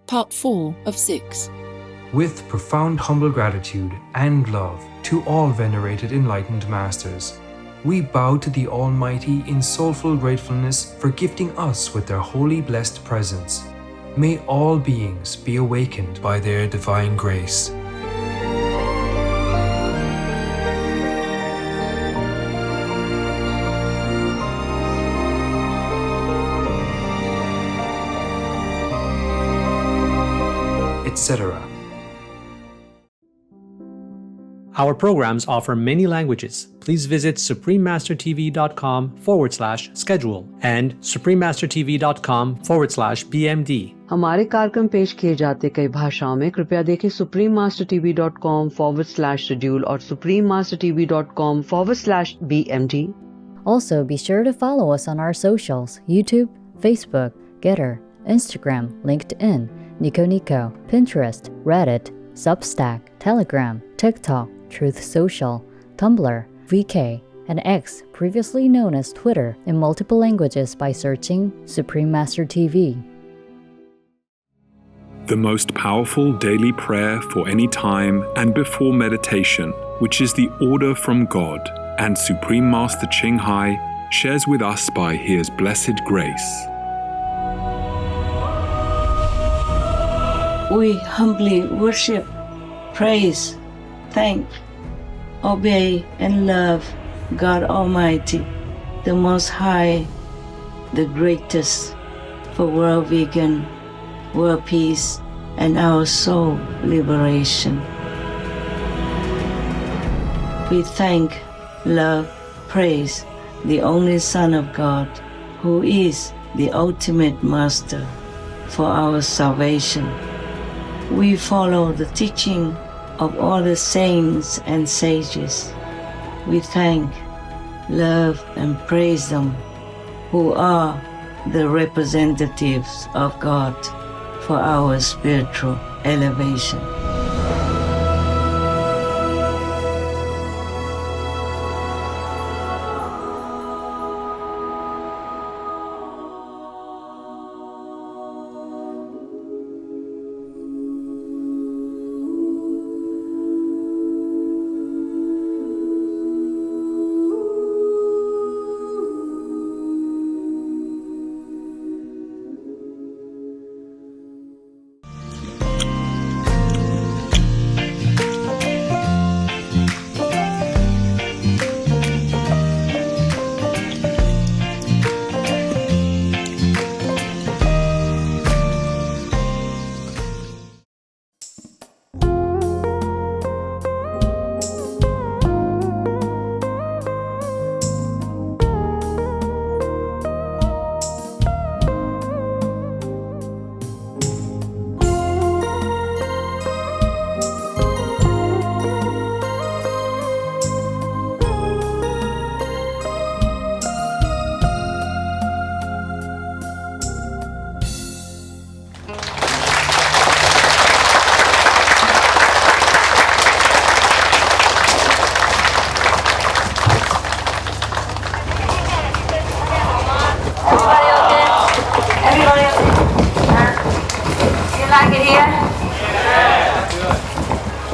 Part 4 of 6. With profound humble gratitude and love to all venerated enlightened masters, we bow to the Almighty in soulful gratefulness for gifting us with their holy blessed presence. May all beings be awakened by their divine grace. Etc. Our programs offer many languages. Please visit suprememastertv.com/schedule and suprememastertv.com/PMD. हमारे कार्यक्रम पेश किए जाते कई भाषाओं में कृपया देखें suprememastertv.com/schedule और suprememastertv.com/BMD. Also, be sure to follow us on our socials: YouTube, Facebook, Getter, Instagram, LinkedIn, Nico Nico, Pinterest, Reddit, Substack, Telegram, TikTok, Truth Social, Tumblr, VK, and X, previously known as Twitter, in multiple languages by searching Supreme Master TV. The most powerful daily prayer for any time and before meditation, which is the order from God, and Supreme Master Ching shares with us by His blessed grace. We humbly worship, praise, thank, obey, and love God Almighty, the Most High, the greatest, for world vegan, world peace, and our soul liberation. We thank, love, praise the only Son of God, who is the ultimate Master for our salvation. We follow the teaching of all the saints and sages. We thank, love, and praise them who are the representatives of God for our spiritual elevation.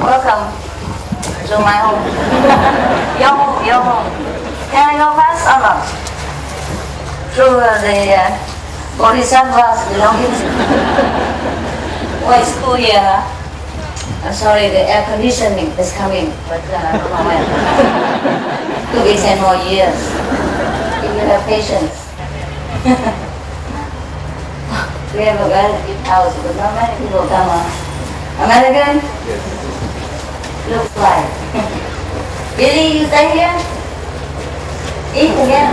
Welcome to my home. Your home, your home. Can I go fast or not? Through the Bodhisattvas belonging. Well, it's cool here, huh? I'm sorry, the air conditioning is coming, but I don't know when. Could be 10 more years, if you have patience. We have a very big house, but not many people come on. American? Yes. Looks like. Billy, you stay here? Eat again.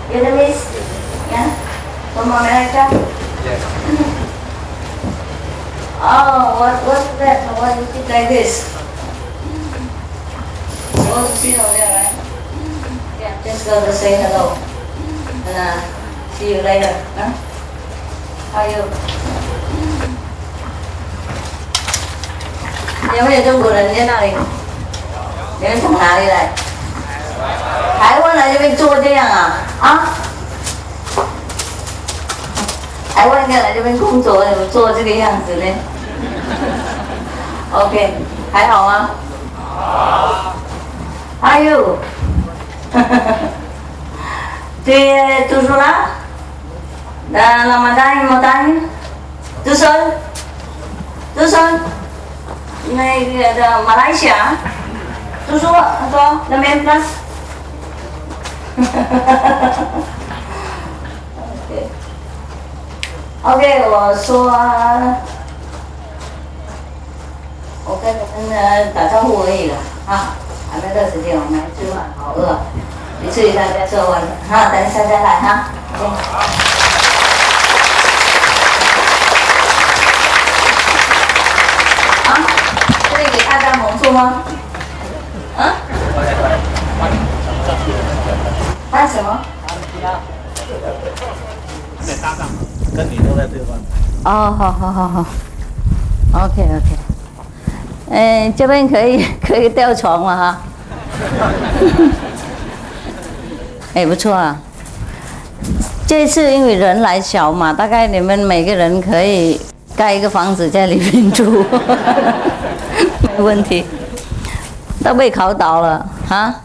Vietnamese? Yeah? From America? Yes. Oh, what's that? Why do you sit like this? Supposed to sit over there, right? Yeah, just go to say hello. And see you later. Huh? How are you? 你们也中国人在那里？你们从哪里来？台湾来这边做这样啊？啊？台湾人来这边工作，怎么做这个样子呢 ？OK， 还好吗？好。Are you？ 对，读书啦？那么大没大？读书？读书？那个的马来西亚？读书？说那边呢？OK， 我说，我跟你们打招呼而已了啊，还没到时间，我们来吃饭，好饿，你自己大家做完哈，等一下再来哈。啊，这里给大家蒙住吗？啊？搬什么？在搭档，跟你都在对方。哦，好 ，OK， 这边可以吊床了哈。哎，不错啊。这次因为人来小嘛，大概你们每个人可以盖一个房子在里面住，没问题。都被考倒了啊？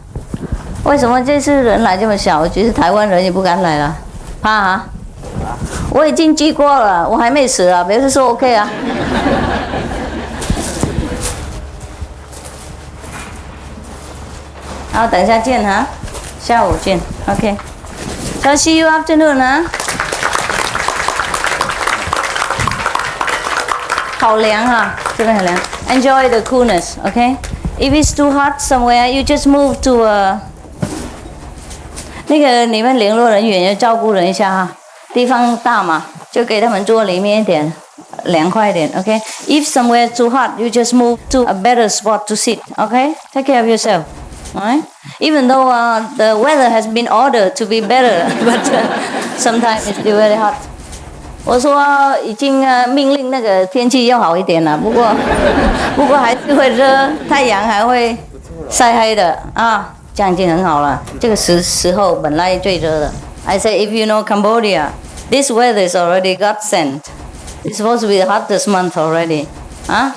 为什么这次人来这么小？其实台湾人也不敢来了，怕啊？我已经寄过了，我还没死啊，表示说 OK 啊。好，等一下见哈，下午见 ，OK。So see you afternoon 啊。好凉啊，这边很凉。Enjoy the coolness, OK? If it's too hot somewhere, you just move to a 那个你们联络人员要照顾人一下哈，地方大嘛，就给他们坐里面一点，凉快一点 ，OK？ If somewhere too hot, you just move to a better spot to sit, OK? Take care of yourself, alright? Even though the weather has been ordered to be better, but sometimes it's still very hot. 我说已经命令那个天气要好一点了，不过还是会热，太阳还会晒黑的啊。这样已经很好了。这个时候本来最热的。I say if you know Cambodia, this weather is already godsend. It's supposed to be the hottest month already. Huh?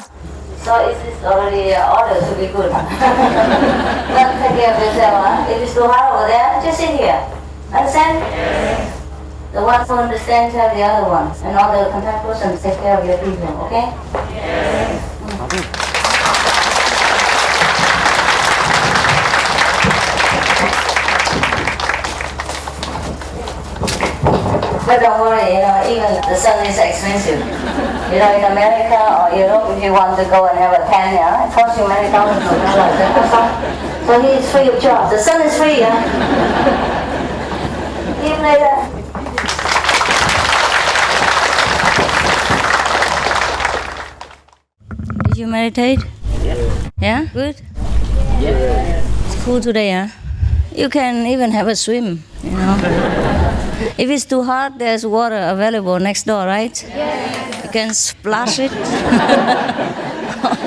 So it is already ordered to be good. But take care of yourself. Huh? If it's too hot over there, just sit here. Understand? The ones who understand tell the other ones, and all the contact persons take care of your people. Okay? But don't worry, even the sun is expensive. In America or Europe, if you want to go and have a tan, it costs you many thousands of dollars. So he is free of charge. The sun is free, See you later. Did you meditate? Yeah? Good? It's cool today, huh? You can even have a swim, If it's too hot, there's water available next door, right? Yes. You can splash it.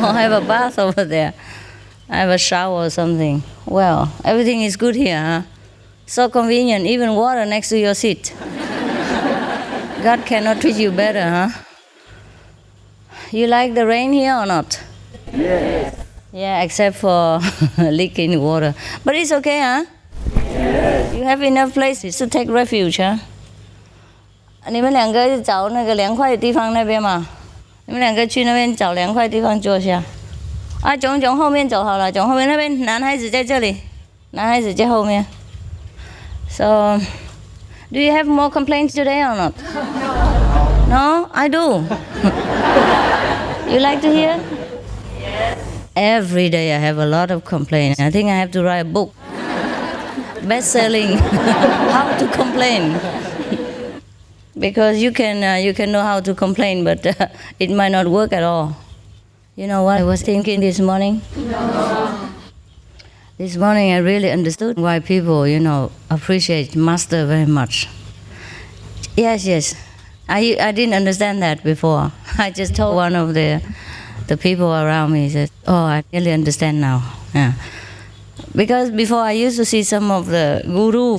Or have a bath over there. Have a shower or something. Well, everything is good here, huh? So convenient, even water next to your seat. God cannot treat you better, huh? You like the rain here or not? Yes. Yeah, except for leaking water. But it's okay, huh? Yes. You have enough places to take refuge, huh? 你们两个找那个凉快的地方那边嘛，你们两个去那边找凉快的地方坐下。啊，从后面走好了，从后面那边男孩子在这里，男孩子在后面。So, do you have more complaints today or not? No, I do. You like to hear? Yes. Every day I have a lot of complaints. I think I have to write a book. Best-selling. How to complain. Because you can know how to complain, but it might not work at all. You know what I was thinking this morning? No. This morning I really understood why people, appreciate Master very much. Yes. I didn't understand that before. I just told one of the people around me, said, "Oh, I really understand now." Yeah. Because before I used to see some of the guru,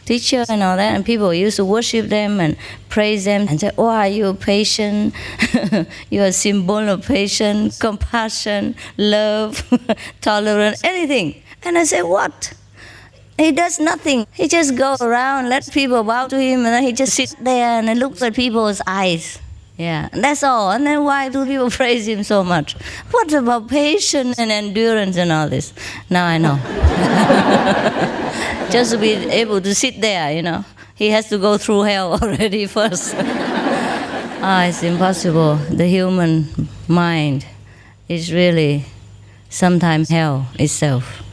teacher and all that, and people used to worship them and praise them and say, "Oh, you're patient, you're a symbol of patience, compassion, love, tolerance, anything." And I say, "What? He does nothing. He just goes around, let people bow to him, and then he just sits there and looks at people's eyes. Yeah, and that's all. And then why do people praise him so much? What about patience and endurance and all this?" Now I know. Just to be able to sit there, he has to go through hell already first. It's impossible. The human mind is really sometimes hell itself.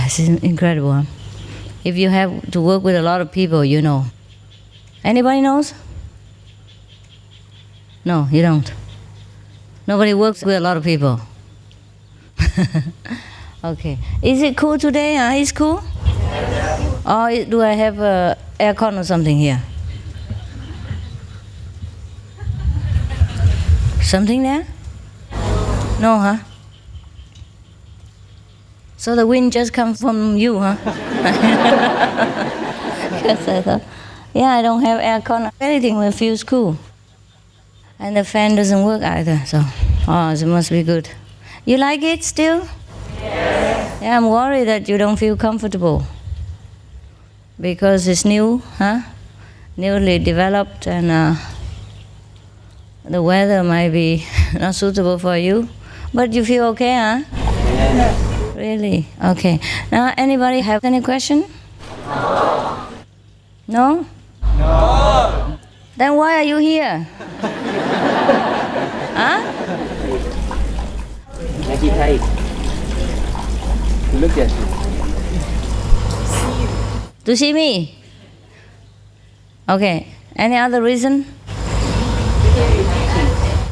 It's incredible. Huh? If you have to work with a lot of people, you know. Anybody knows? No, you don't. Nobody works with a lot of people. Okay. Is it cool today? It's cool? Or do I have aircon or something here? Something there? No, huh? So the wind just comes from you, huh? Because I thought, I don't have aircon. Anything will feel cool. And the fan doesn't work either, so it must be good. You like it still? Yes. Yeah, I'm worried that you don't feel comfortable because it's new, newly developed, and the weather might be not suitable for you. But you feel okay, huh? Yes. Really? Okay. Now, anybody have any question? No? No. Then why are you here? Huh? To see me? Okay. Any other reason?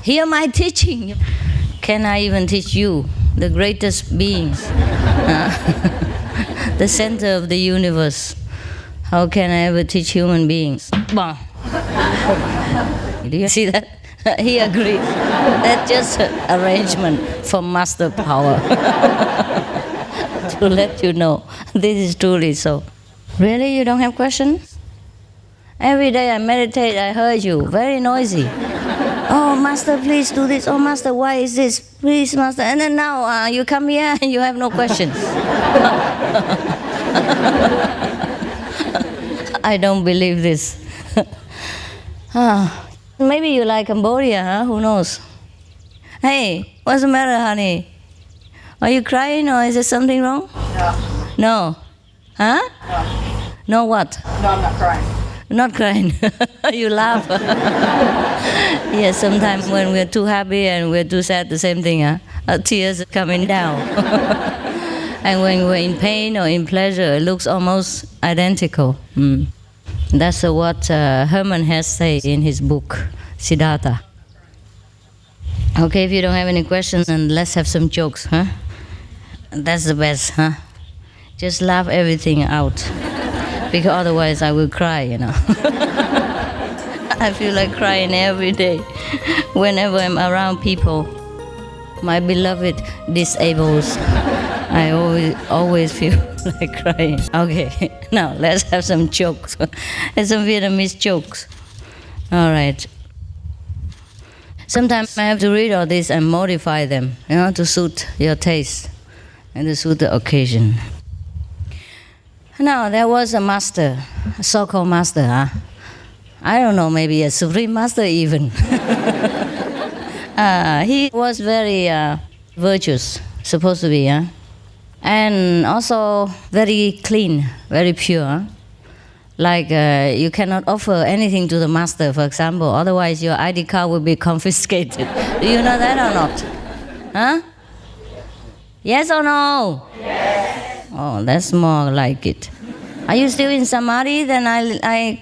Hear my teaching. Can I even teach you, the greatest beings? The center of the universe. How can I ever teach human beings? Bah. Do you see that? He agrees. That's just an arrangement for master power. To let you know, this is truly so. Really, you don't have questions? Every day I meditate, I heard you, very noisy. "Oh, master, please do this. Oh, master, why is this? Please, master." And then now you come here and you have no questions. I don't believe this. Maybe you like Cambodia, huh? Who knows? Hey, what's the matter, honey? Are you crying or is there something wrong? No. No? Huh? No. No what? No, I'm not crying. Not crying. You laugh. Yes, sometimes when we're too happy and we're too sad, the same thing, huh? Tears are coming down. And when we're in pain or in pleasure, it looks almost identical. That's what Herman Hesse said in his book, Siddhartha. Okay, if you don't have any questions, then let's have some jokes, huh? That's the best, huh? Just laugh everything out. Because otherwise I will cry, I feel like crying every day. Whenever I'm around people, my beloved disables, I always feel like crying. Okay, now let's have some jokes. And some Vietnamese jokes. All right. Sometimes I have to read all this and modify them, to suit your taste and to suit the occasion. Now, there was a master, a so-called master, huh? I don't know, maybe a supreme master even. He was very virtuous, supposed to be, huh? And also very clean, very pure. Huh? Like you cannot offer anything to the master, for example, otherwise your ID card will be confiscated. Do you know that or not? Huh? Yes or no? Yes. Oh, that's more like it. Are you still in Samadhi? Then I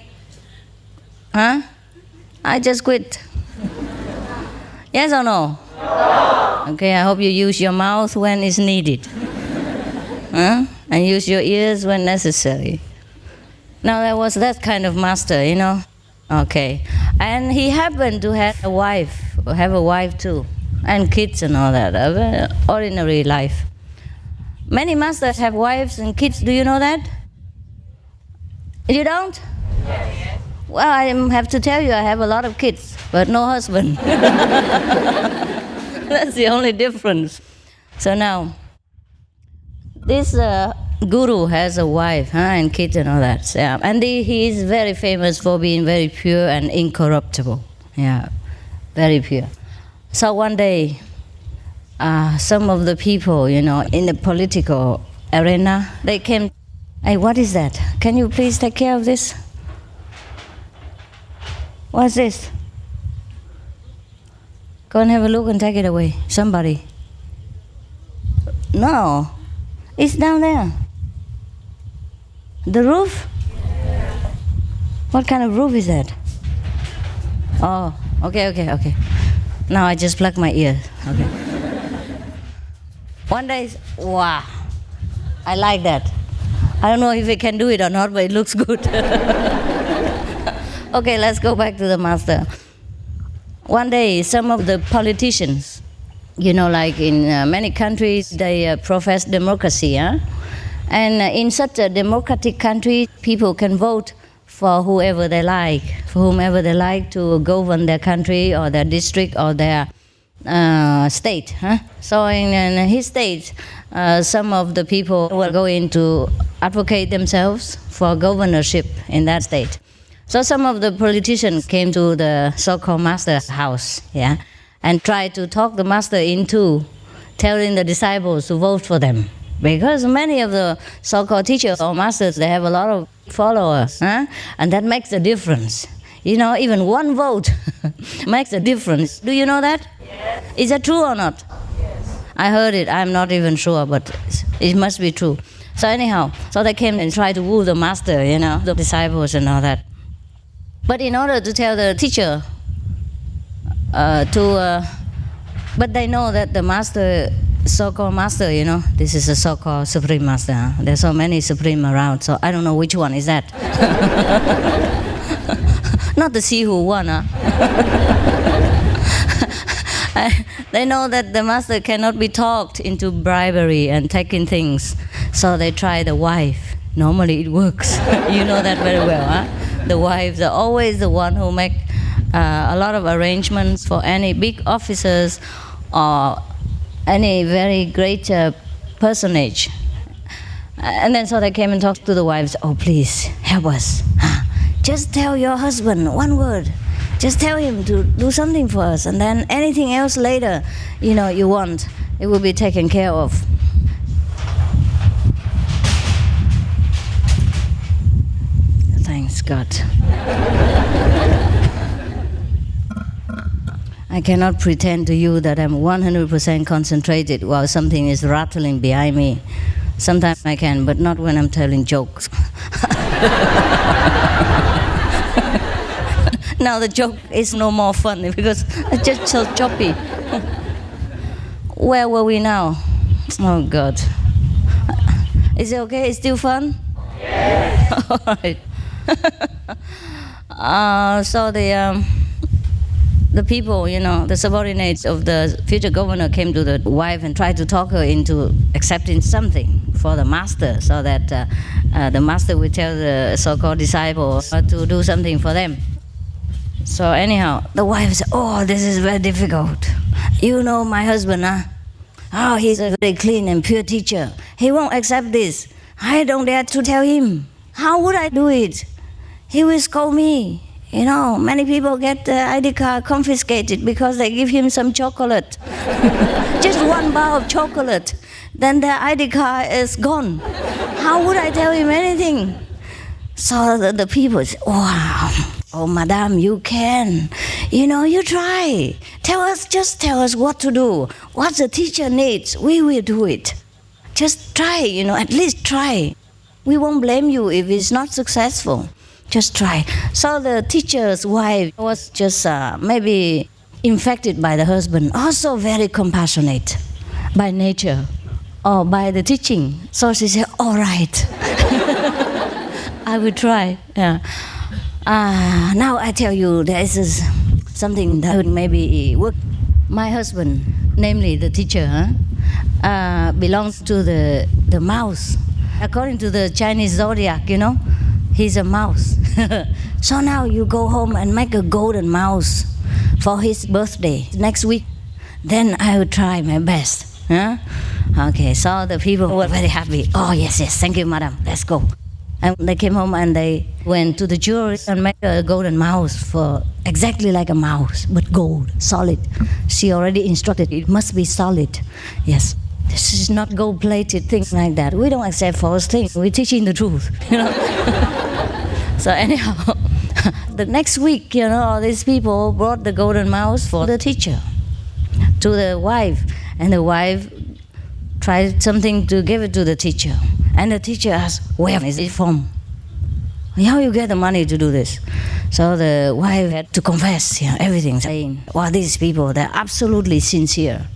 just quit. Yes or no? No. Okay, I hope you use your mouth when it's needed. And use your ears when necessary. Now there was that kind of master, Okay. And he happened to have a wife too, and kids and all that, a very ordinary life. Many masters have wives and kids. Do you know that? You don't? Yes. Well, I have to tell you, I have a lot of kids, but no husband. That's the only difference. So now, this guru has a wife and kids and all that. Yeah. And he is very famous for being very pure and incorruptible. Yeah, very pure. So one day, some of the people, in the political arena, they came. Hey, what is that? Can you please take care of this? What's this? Go and have a look and take it away. Somebody. No, it's down there. The roof? What kind of roof is that? Oh, okay. Now I just plug my ears. Okay. One day, wow, I like that. I don't know if we can do it or not, but it looks good. Okay, let's go back to the master. One day, some of the politicians, like in many countries, they profess democracy, And in such a democratic country, people can vote for whoever they like, for whomever they like to govern their country or their district or their state. So in his state, some of the people were going to advocate themselves for governorship in that state. So some of the politicians came to the so-called master's house, and tried to talk the master into telling the disciples to vote for them. Because many of the so-called teachers or masters, they have a lot of followers, and that makes a difference. Even one vote makes a difference. Do you know that? Yes. Is that true or not? Yes. I heard it. I'm not even sure, but it must be true. So anyhow, so they came and tried to woo the master, the disciples and all that. But in order to tell the teacher but they know that the master, so-called master, this is a so-called supreme master. There's so many supreme around, so I don't know which one is that. Not the see who won, They know that the master cannot be talked into bribery and taking things, so they try the wife. Normally it works. You know that very well, The wives are always the one who make a lot of arrangements for any big officers or any very great personage. And then so they came and talked to the wives. Oh, please, help us. Just tell your husband one word. Just tell him to do something for us. And then anything else later, you want, it will be taken care of. Thanks God. I cannot pretend to you that I'm 100% concentrated while something is rattling behind me. Sometimes I can, but not when I'm telling jokes. Now the joke is no more fun because it's just so choppy. Where were we now? Oh God. Is it okay? It's still fun? Yes. All right. So the people, the subordinates of the future governor came to the wife and tried to talk her into accepting something for the master, so that the master would tell the so-called disciples to do something for them. So anyhow, the wife said, oh, this is very difficult. My husband, Oh, he's a very clean and pure teacher. He won't accept this. I don't dare to tell him. How would I do it? He will scold me. Many people get the ID card confiscated because they give him some chocolate. Just one bar of chocolate. Then the ID card is gone. How would I tell him anything? So the people say, wow, oh, madam, you can. You try. Just tell us what to do. What the teacher needs, we will do it. Just try, at least try. We won't blame you if it's not successful. Just try. So the teacher's wife was just maybe infected by the husband, also very compassionate by nature or by the teaching. So she said, all right, I will try. Yeah. Now I tell you, there is something that would maybe work. My husband, namely the teacher, belongs to the mouse. According to the Chinese zodiac, he's a mouse. So now you go home and make a golden mouse for his birthday next week. Then I will try my best. Huh? Okay, so the people were very happy. Oh, yes, thank you, madam. Let's go. And they came home and they went to the jeweler and made a golden mouse for exactly like a mouse, but gold, solid. She already instructed it must be solid. Yes. This is not gold-plated, things like that. We don't accept false things. We're teaching the truth, So anyhow, the next week, all these people brought the golden mouse for the teacher to the wife. And the wife tried something to give it to the teacher. And the teacher asked, where is it from? How you get the money to do this? So the wife had to confess, everything, saying, well, these people, they're absolutely sincere.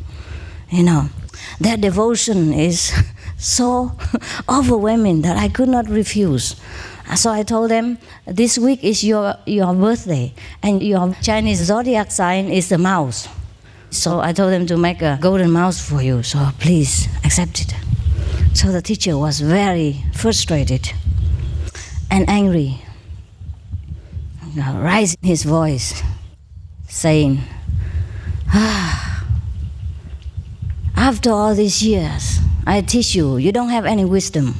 Their devotion is so overwhelming that I could not refuse. So I told them, this week is your birthday, and your Chinese zodiac sign is the mouse. So I told them to make a golden mouse for you, so please accept it. So the teacher was very frustrated and angry, raising his voice, saying, after all these years, I teach you, you don't have any wisdom.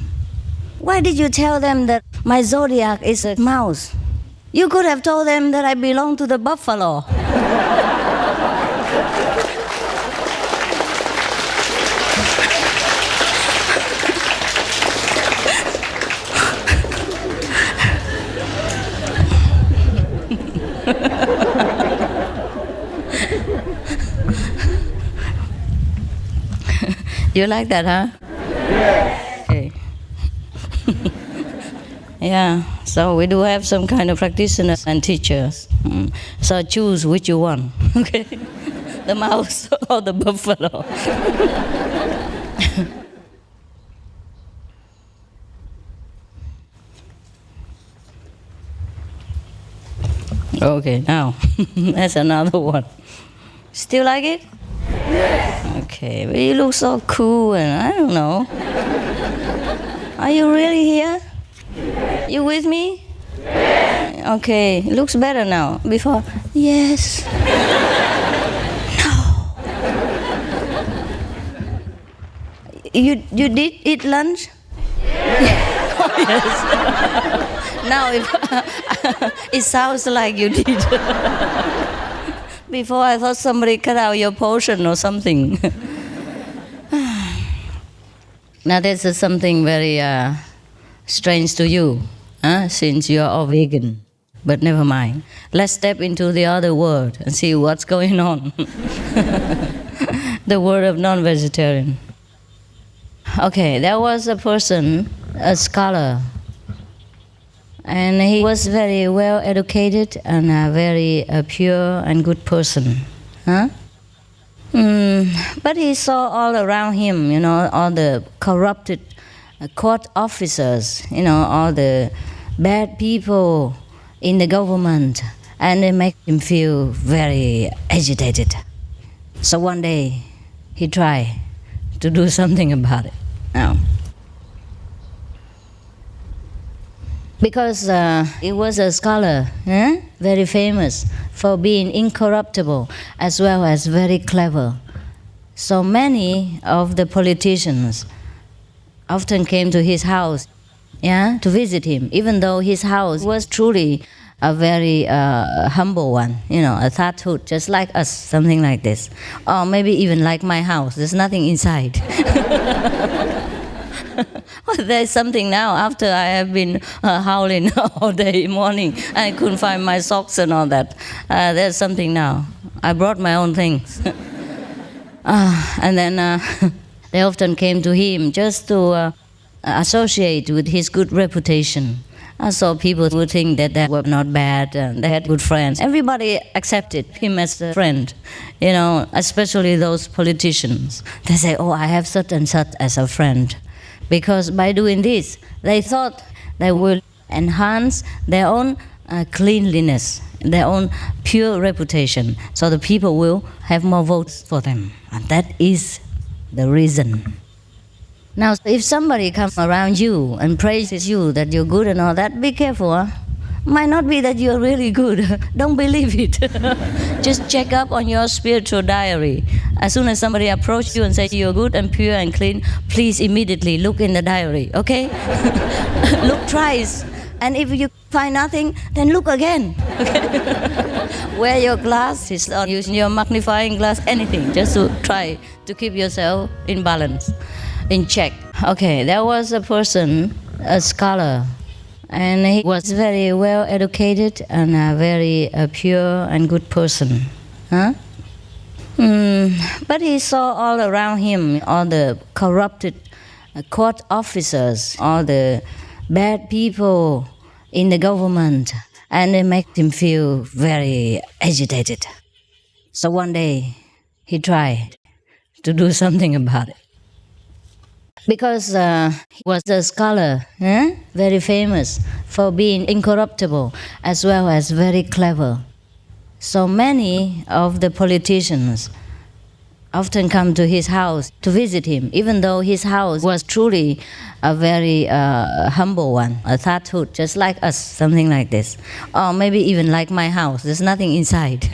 Why did you tell them that my zodiac is a mouse? You could have told them that I belong to the buffalo. You like that, huh? Yes. Okay. Yeah, so we do have some kind of practitioners and teachers. So choose which you want, okay? The mouse or the buffalo. Okay, now, that's another one. Still like it? Yes. Okay, but you look so cool and I don't know. Are you really here? Yes. You with me? Yes. Okay, it looks better now. Before, yes. No. You did eat lunch? Yes. Oh, yes. Now it sounds like you did. Before I thought somebody cut out your portion or something. Now this is something very strange to you, since you are all vegan. But never mind. Let's step into the other world and see what's going on. The world of non-vegetarian. Okay, there was a person, a scholar, and he was very well educated and a very pure and good person. But he saw all around him, all the corrupted court officers, all the bad people in the government, and it made him feel very agitated. So one day, he tried to do something about it. Now, because he was a scholar, very famous for being incorruptible as well as very clever. So many of the politicians often came to his house, to visit him, even though his house was truly a very humble one, a thathut, just like us, something like this. Or maybe even like my house, there's nothing inside. Well, there's something now after I have been howling all day morning. I couldn't find my socks and all that. There's something now. I brought my own things. And then they often came to him just to associate with his good reputation. So people would think that they were not bad, and they had good friends. Everybody accepted him as a friend, especially those politicians. They say, oh, I have such and such as a friend. Because by doing this, they thought they will enhance their own cleanliness, their own pure reputation, so the people will have more votes for them. And that is the reason. Now, if somebody comes around you and praises you that you're good and all that, be careful, huh? Might not be that you're really good. Don't believe it. Just check up on your spiritual diary. As soon as somebody approaches you and says you're good and pure and clean, please immediately look in the diary, okay? Look twice. And if you find nothing, then look again. Okay? Wear your glasses or use your magnifying glass, anything, just to try to keep yourself in balance, in check. Okay, there was a person, a scholar, and he was very well educated and a very pure and good person. Huh? But he saw all around him all the corrupted court officers, all the bad people in the government, and it made him feel very agitated. So one day he tried to do something about it. Because he was a scholar, very famous for being incorruptible as well as very clever. So many of the politicians often come to his house to visit him, even though his house was truly a very humble one, a thatched hut, just like us, something like this. Or maybe even like my house, there's nothing inside.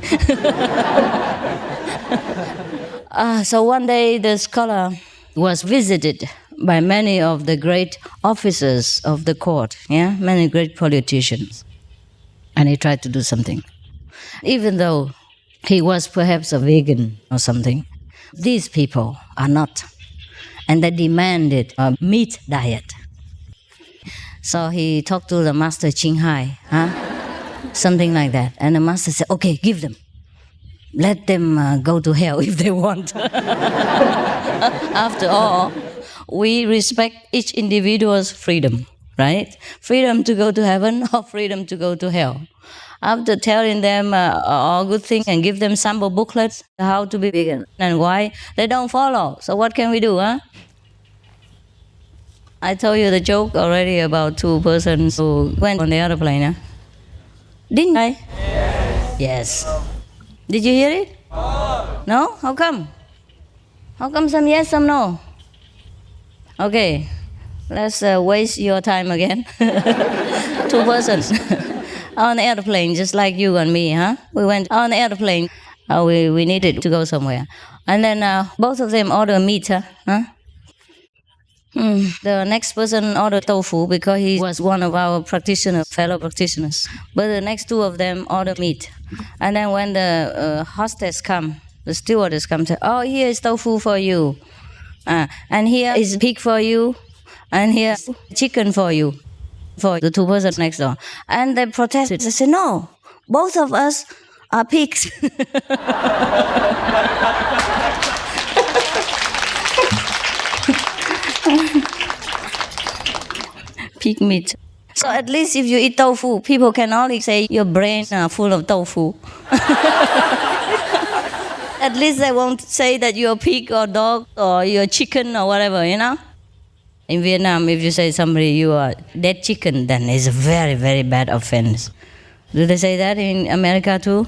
So one day the scholar was visited by many of the great officers of the court, many great politicians. And he tried to do something. Even though he was perhaps a vegan or something, these people are not. And they demanded a meat diet. So he talked to the master Ching, something like that. And the master said, okay, give them. Let them go to hell if they want. After all, we respect each individual's freedom, right? Freedom to go to heaven or freedom to go to hell. After telling them all good things and give them sample booklets how to be vegan and why, they don't follow. So what can we do, huh? I told you the joke already about two persons who went on the airplane, huh? Didn't I? Yes. Did you hear it? No? How come? How come some yes, some no? Okay, let's waste your time again. Two persons on the airplane, just like you and me, huh? We went on the airplane. We needed to go somewhere. And then both of them ordered meat, huh? The next person ordered tofu because he was one of our fellow practitioners. But the next two of them ordered meat. And then when the hostess come, the stewardess come, say, oh, here is tofu for you. And here is pig for you. And here is chicken for you. For the two persons next door. And they protested. They said, no, both of us are pigs. Pig meat. So at least if you eat tofu, people can only say your brain are full of tofu. At least they won't say that you're a pig or dog or you're chicken or whatever, In Vietnam, if you say somebody you are dead chicken, then it's a very, very bad offense. Do they say that in America too?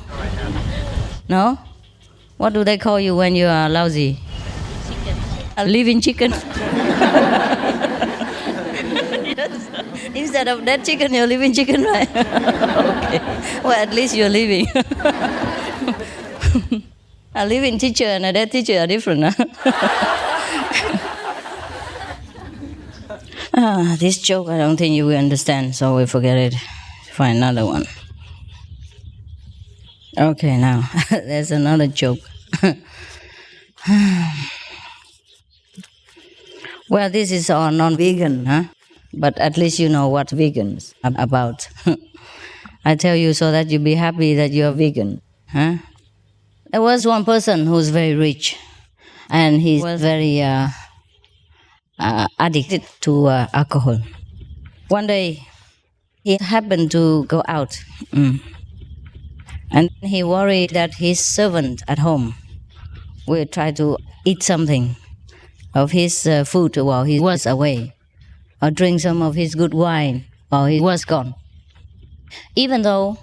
No? What do they call you when you are lousy? Chicken. A living chicken. Instead of dead chicken, you're living chicken, right? Okay. Well, at least you're living. A living teacher and a dead teacher are different, huh? This joke, I don't think you will understand, so we forget it. Find another one. Okay, now, there's another joke. Well, this is all non-vegan, huh? But at least you know what vegans are about. I tell you so that you'll be happy that you're vegan, huh? There was one person who was very rich, and he was very addicted to alcohol. One day, he happened to go out, and he worried that his servant at home will try to eat something of his food while he was away, or drink some of his good wine while he was gone. Even though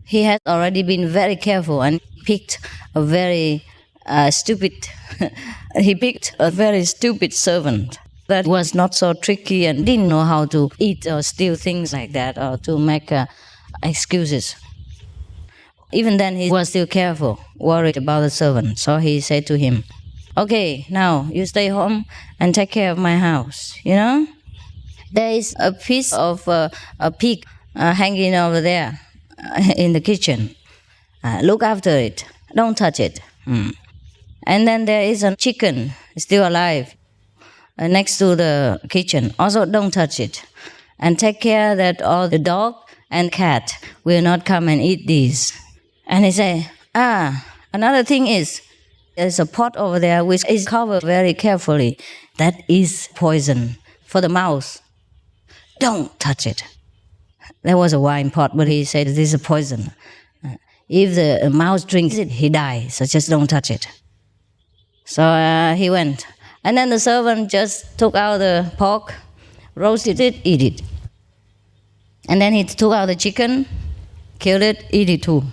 he had already been very careful and picked a very stupid. He picked a very stupid servant that was not so tricky and didn't know how to eat or steal things like that or to make excuses. Even then, he was still careful, worried about the servant. So he said to him, "Okay, now you stay home and take care of my house, There is a piece of a pig hanging over there in the kitchen. Look after it. Don't touch it. And then there is a chicken still alive next to the kitchen. Also, don't touch it. And take care that all the dog and cat will not come and eat these." And he said, another thing is, there's a pot over there which is covered very carefully. That is poison for the mouse. Don't touch it. There was a wine pot, but he said, this is a poison. If the mouse drinks it, he dies, so just don't touch it. So he went. And then the servant just took out the pork, roasted it, eat it. And then he took out the chicken, killed it, eat it too.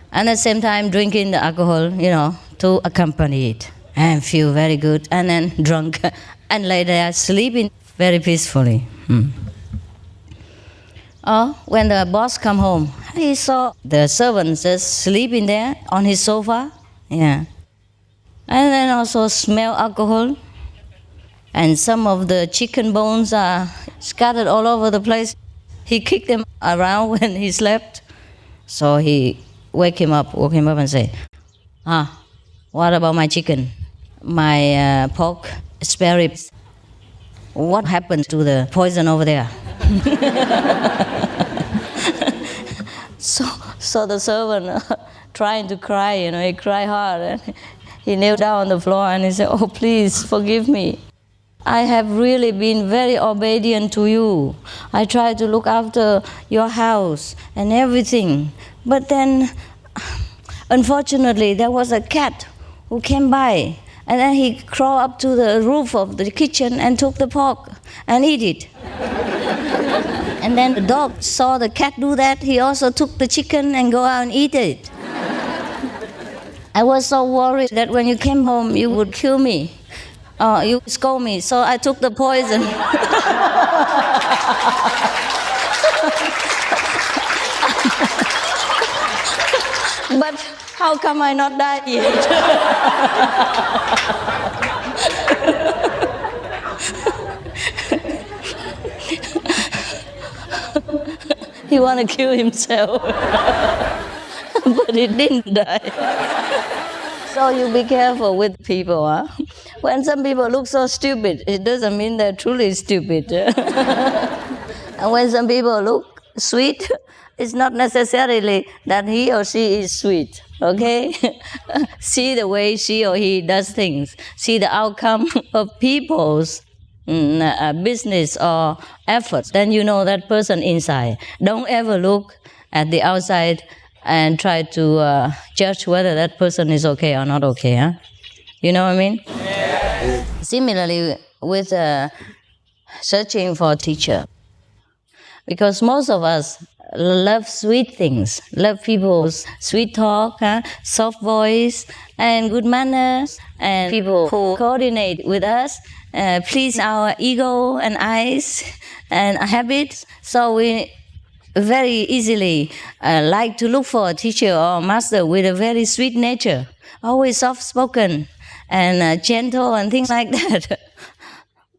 And at the same time drinking the alcohol, to accompany it. And feel very good. And then drunk. And lay there sleeping very peacefully. When the boss come home, he saw the servant just sleeping there on his sofa. Yeah. And then also smell alcohol. And some of the chicken bones are scattered all over the place. He kicked them around when he slept. So he woke him up and say, what about my chicken? My pork, spare ribs? What happened to the poison over there? So the servant trying to cry, he cried hard. And he knelt down on the floor and he said, "Oh, please forgive me. I have really been very obedient to you. I tried to look after your house and everything. But then, unfortunately, there was a cat who came by. And then he crawled up to the roof of the kitchen and took the pork and eat it. And then the dog saw the cat do that. He also took the chicken and go out and eat it. I was so worried that when you came home, you would kill me. You scold me. So I took the poison. But how come I not died yet? He want to kill himself. But he didn't die. So you be careful with people. When some people look so stupid, it doesn't mean they're truly stupid. And when some people look sweet, it's not necessarily that he or she is sweet, okay? See the way she or he does things. See the outcome of people's business or efforts. Then you know that person inside. Don't ever look at the outside and try to judge whether that person is okay or not okay. You know what I mean? Yeah. Similarly, with searching for a teacher. Because most of us love sweet things, love people's sweet talk, soft voice, and good manners, and people who coordinate with us, please our ego and eyes and habits. So we very easily like to look for a teacher or master with a very sweet nature, always soft-spoken and gentle and things like that.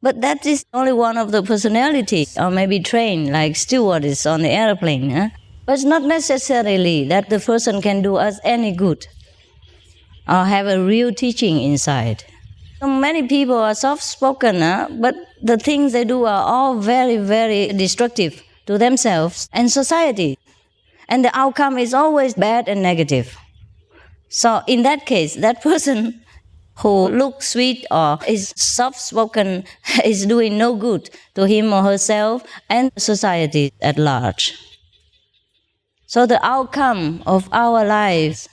But that is only one of the personalities, or maybe trained like stewardess on the airplane. But it's not necessarily that the person can do us any good or have a real teaching inside. So many people are soft-spoken, but the things they do are all very, very destructive to themselves and society. And the outcome is always bad and negative. So in that case, that person who looks sweet or is soft-spoken is doing no good to him or herself and society at large. So the outcome of our lives,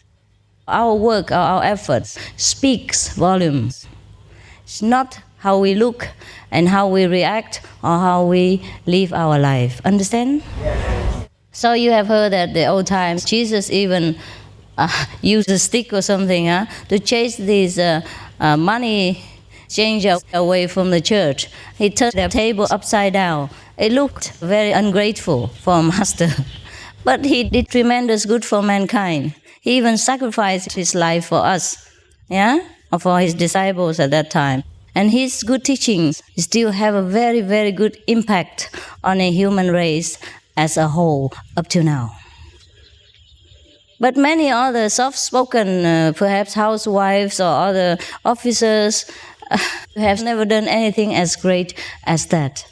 our work, or our efforts speaks volumes. It's not how we look and how we react or how we live our life. Understand? So you have heard that the old times, Jesus even use a stick or something to chase these money changer away from the church. He turned the table upside down. It looked very ungrateful for a master. But he did tremendous good for mankind. He even sacrificed his life for us, or for his disciples at that time. And his good teachings still have a very, very good impact on a human race as a whole up to now. But many other soft-spoken, perhaps housewives or other officers, have never done anything as great as that.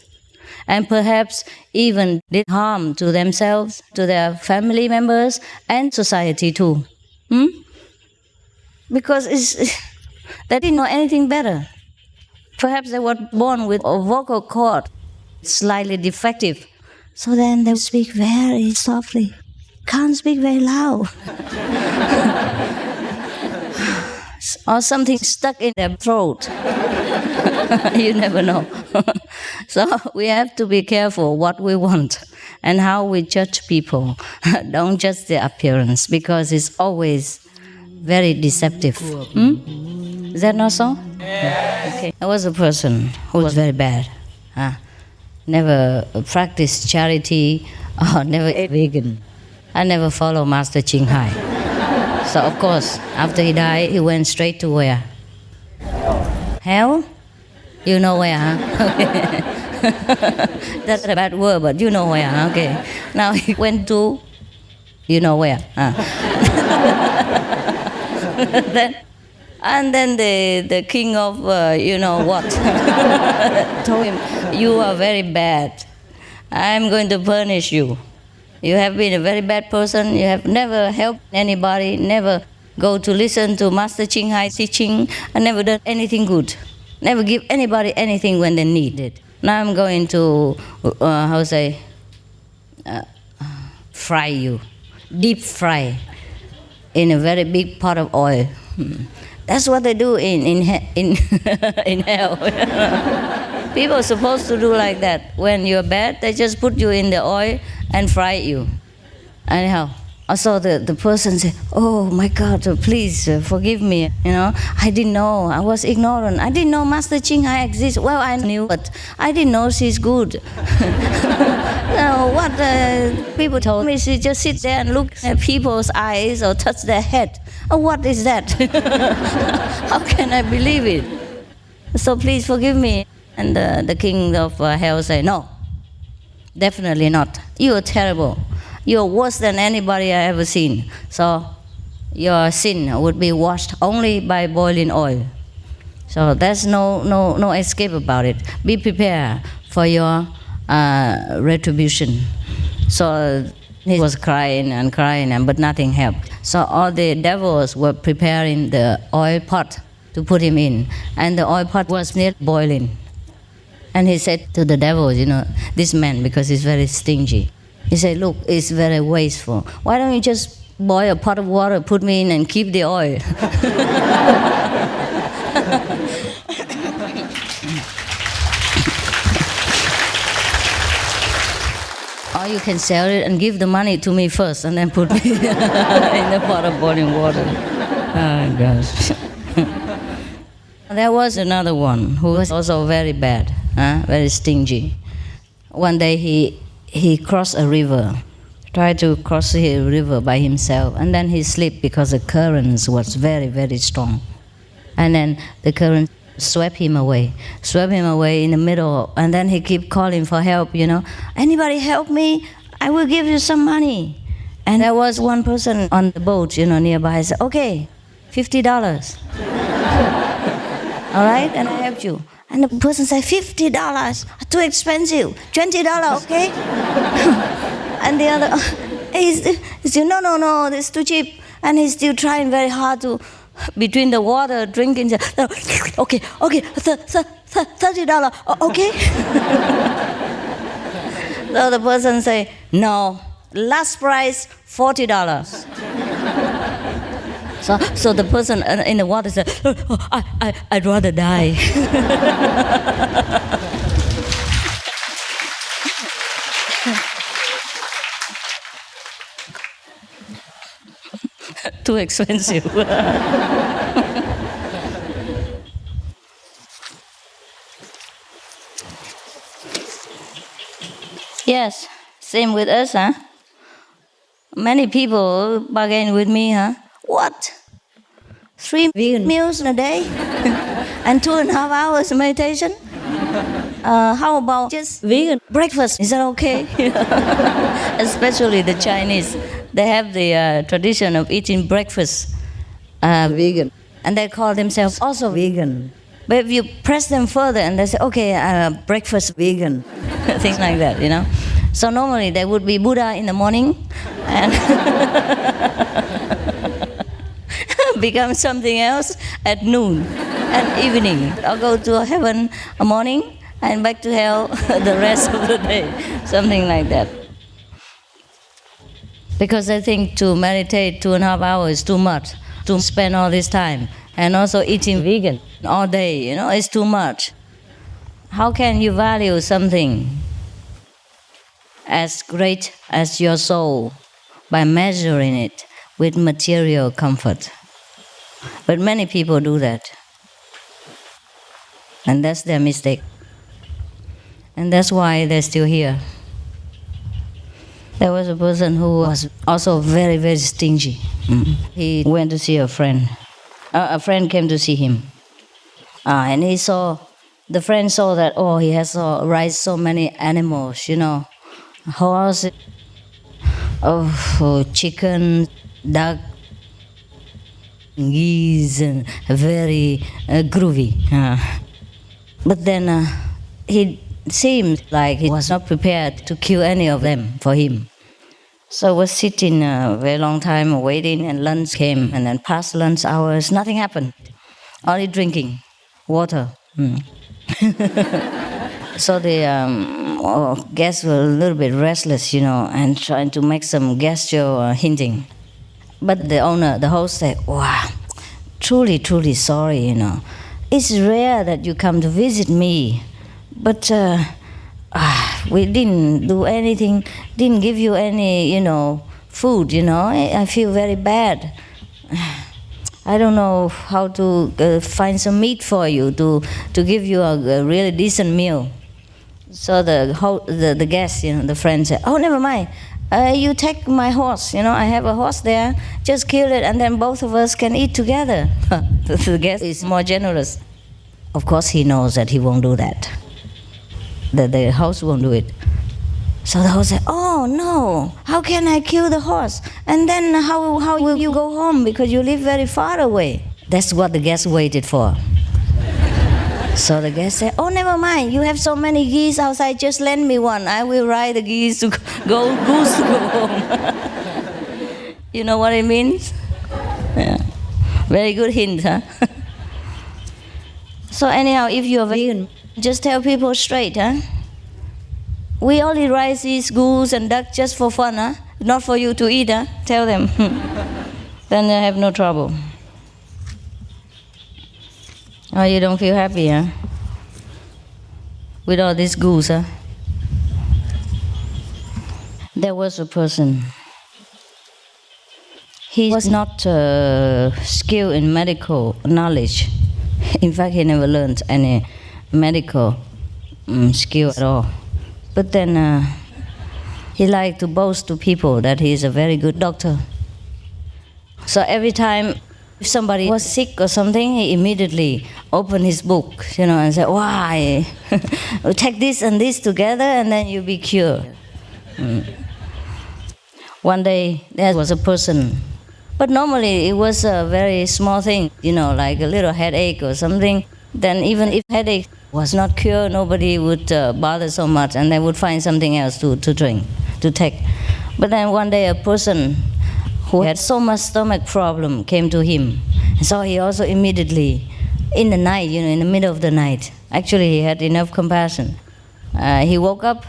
And perhaps even did harm to themselves, to their family members, and society too. Because they didn't know anything better. Perhaps they were born with a vocal cord slightly defective. So then they speak very softly. Can't speak very loud. Or something stuck in their throat. You never know. So we have to be careful what we want and how we judge people. Don't judge their appearance, because it's always very deceptive. Is that not so? Yeah. Okay. I was a person who was very bad. Never practiced charity or never ate vegan. I never followed Master Ching Hai. So of course, after he died, he went straight to where? Hell? You know where, Okay. That's a bad word, but you know where, Okay. Now he went to, you know where, And then the king of you know what told him, you are very bad. I'm going to punish you. You have been a very bad person. You have never helped anybody, never go to listen to Master Ching Hai teaching, and never done anything good. Never give anybody anything when they need it. Now I'm going to, fry you, deep fry in a very big pot of oil. That's what they do in hell. People are supposed to do like that. When you're bad, they just put you in the oil and fry you. Anyhow, so the person said, oh my God, please forgive me. I didn't know. I was ignorant. I didn't know Master Ching Hai exists. Well, I knew, but I didn't know she's good. What people told me, she just sit there and look at people's eyes or touch their head. Oh, what is that? How can I believe it? So please forgive me. And the king of hell said, no, definitely not. You are terrible. You are worse than anybody I ever seen. So your sin would be washed only by boiling oil. So there's no escape about it. Be prepared for your retribution. So he was crying, but nothing helped. So all the devils were preparing the oil pot to put him in. And the oil pot was near boiling. And he said to the devils, this man, because he's very stingy, he said, look, it's very wasteful. Why don't you just boil a pot of water, put me in, and keep the oil? Or you can sell it and give the money to me first, and then put me in the pot of boiling water. Oh, gosh. There was another one who was also very bad, very stingy. One day he crossed a river, tried to cross the river by himself, and then he slipped because the currents was very, very strong. And then the current swept him away in the middle, and then he kept calling for help, Anybody help me? I will give you some money. And there was one person on the boat, nearby. I said, okay, $50. All right, and I helped you. And the person said, $50, too expensive. $20, okay? And the other, he said, no, that's too cheap. And he's still trying very hard to, between the water, drinking, okay, $30, okay? So the person say, no, last price, $40. So the person in the water said, I'd rather die. too expensive. Yes, same with us, huh? Many people bargain with me, huh? What? 3 vegan meals in a day? And 2.5 hours meditation? How about just vegan breakfast? Is that okay? Especially the Chinese. They have the tradition of eating breakfast vegan. And they call themselves also vegan. But if you press them further and they say, okay, breakfast vegan, things like that, you know. So normally there would be Buddha in the morning and become something else at noon and evening. I'll go to heaven a morning and back to hell the rest of the day, something like that. Because I think to meditate 2.5 hours is too much, to spend all this time. And also eating vegan all day, you know, is too much. How can you value something as great as your soul by measuring it with material comfort? But many people do that. And that's their mistake. And that's why they're still here. There was a person who was also very, very stingy. He went to see a friend. A friend came to see him. And the friend saw that, he has raised so many animals, you know. Horse, chicken, duck, geese, and very groovy. But then he seemed like he was not prepared to kill any of them for him. So I was sitting a very long time waiting, and lunch came, and then past lunch hours, nothing happened. Only drinking water. So the guests were a little bit restless, you know, and trying to make some gesture hinting. But the host said, wow, truly, truly sorry, you know. It's rare that you come to visit me, but we didn't do anything, didn't give you any, you know, food, you know. I feel very bad. I don't know how to find some meat for you to give you a really decent meal. So the guest, you know, the friend said, oh, never mind. You take my horse, you know, I have a horse there. Just kill it and then both of us can eat together. The guest is more generous. Of course he knows that he won't do that. The host won't do it. So the host said, oh no, how can I kill the horse? And then how will you go home because you live very far away? That's what the guest waited for. So the guest said, oh, never mind, you have so many geese outside, just lend me one. I will ride the geese to go home. You know what it means? Yeah. Very good hint, huh? So anyhow, if you're vegan, just tell people straight, huh? We only raise these goose and duck just for fun, huh? Not for you to eat, huh? Tell them. Then they have no trouble. Oh, you don't feel happy, huh? With all this goose, huh? There was a person. He was not skilled in medical knowledge. In fact, he never learned any medical skill at all. But then he liked to boast to people that he is a very good doctor. So every time if somebody was sick or something, he immediately opened his book, you know, and said, why? Take this and this together and then you'll be cured. One day, there was a person, but normally it was a very small thing, you know, like a little headache or something. Then even if headache was not cured, nobody would bother so much and they would find something else to drink, to take. But then one day a person who had so much stomach problem came to him. And so he also immediately, in the night, you know, in the middle of the night, actually he had enough compassion. He woke up,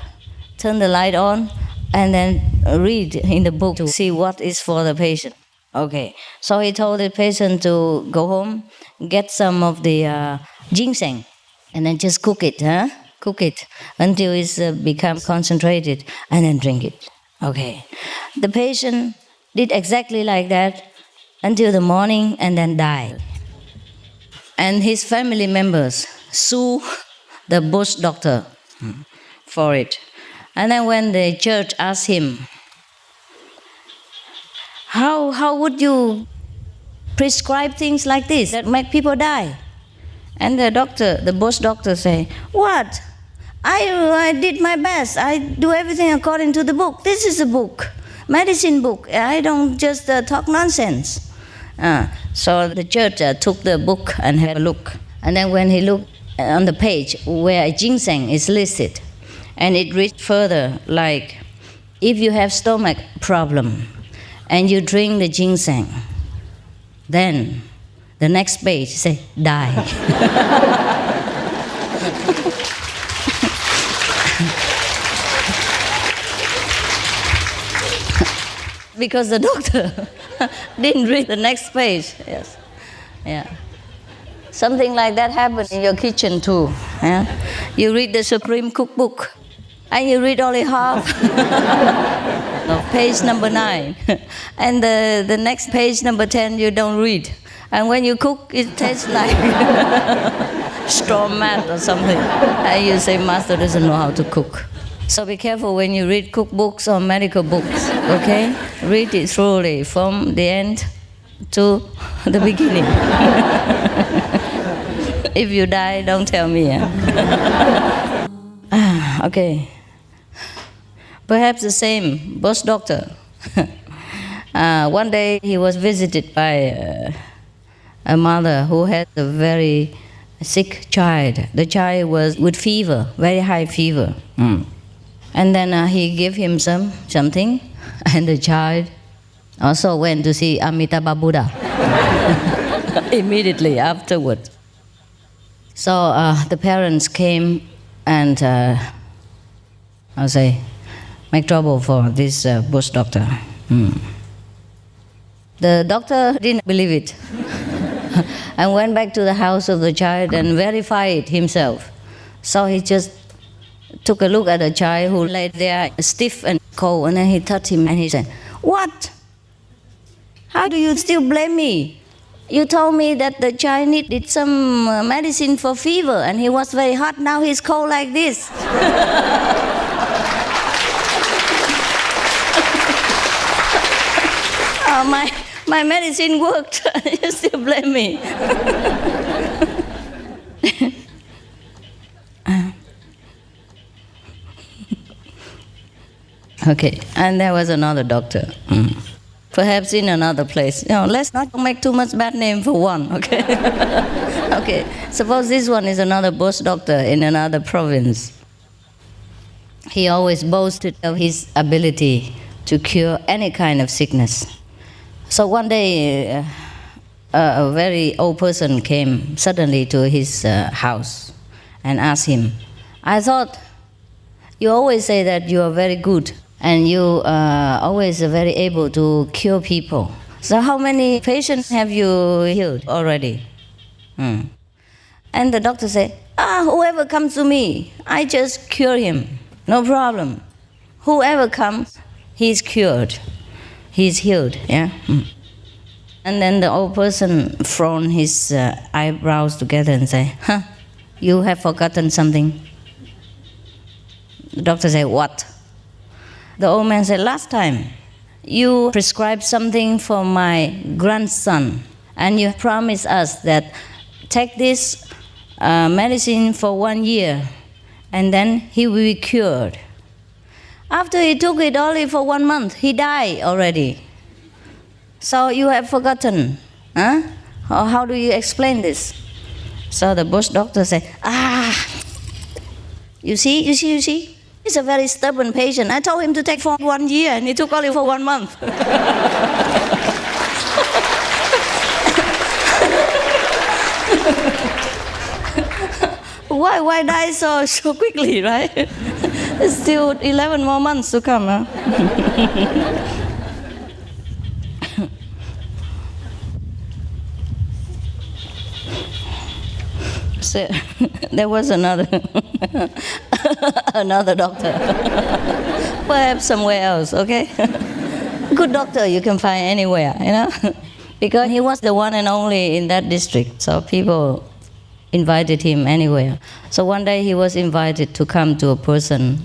turned the light on, and then read in the book to see what is for the patient. Okay, so he told the patient to go home, get some of the ginseng, and then just cook it, huh? Cook it until it's become concentrated, and then drink it. Okay, the patient did exactly like that, until the morning and then die. And his family members sue the bush doctor for it. And then when the church asked him, how would you prescribe things like this that make people die? And the bush doctor say, what? I did my best. I do everything according to the book. This is a book, medicine book. I don't just talk nonsense. So the church took the book and had a look. And then when he looked on the page where ginseng is listed, and it reads further like, if you have stomach problem and you drink the ginseng, then the next page say, die. Because the doctor didn't read the next page. Yes. Yeah. Something like that happens in your kitchen too. Yeah? You read the Supreme Cookbook and you read only half of page number 9. And the next page number 10 you don't read. And when you cook, it tastes like straw mat or something. And you say, Master doesn't know how to cook. So be careful when you read cookbooks or medical books, okay? Read it thoroughly from the end to the beginning. If you die, don't tell me. Okay. Perhaps the same bush doctor. One day he was visited by a mother who had a very sick child. The child was with fever, very high fever. And then he gave him something, and the child also went to see Amitabha Buddha immediately afterward. So the parents came and, make trouble for this bush doctor. The doctor didn't believe it and went back to the house of the child and verified it himself. So he just took a look at the child who lay there stiff and cold, and then he touched him and he said, what? How do you still blame me? You told me that the child needed some medicine for fever and he was very hot, now he's cold like this. Oh, my medicine worked, you still blame me. Okay, and there was another doctor. Perhaps in another place. Let's not make too much bad name for one, okay? Okay, suppose this one is another bush doctor in another province. He always boasted of his ability to cure any kind of sickness. So one day, a very old person came suddenly to his house and asked him, I thought you always say that you are very good and you are always very able to cure people. So how many patients have you healed already? And the doctor said, whoever comes to me, I just cure him. No problem. Whoever comes, he's cured. He's healed. Yeah. And then the old person frowned his eyebrows together and said, you have forgotten something. The doctor said, what? The old man said, last time you prescribed something for my grandson and you promised us that take this medicine for 1 year and then he will be cured. After he took it only for 1 month, he died already. So you have forgotten. How do you explain this? So the bush doctor said, you see? He's a very stubborn patient. I told him to take for 1 year and he took only for 1 month. Why die so quickly, right? It's still 11 more months to come. So, there was another doctor, perhaps somewhere else, okay? Good doctor you can find anywhere, because he was the one and only in that district. So people invited him anywhere. So one day he was invited to come to a person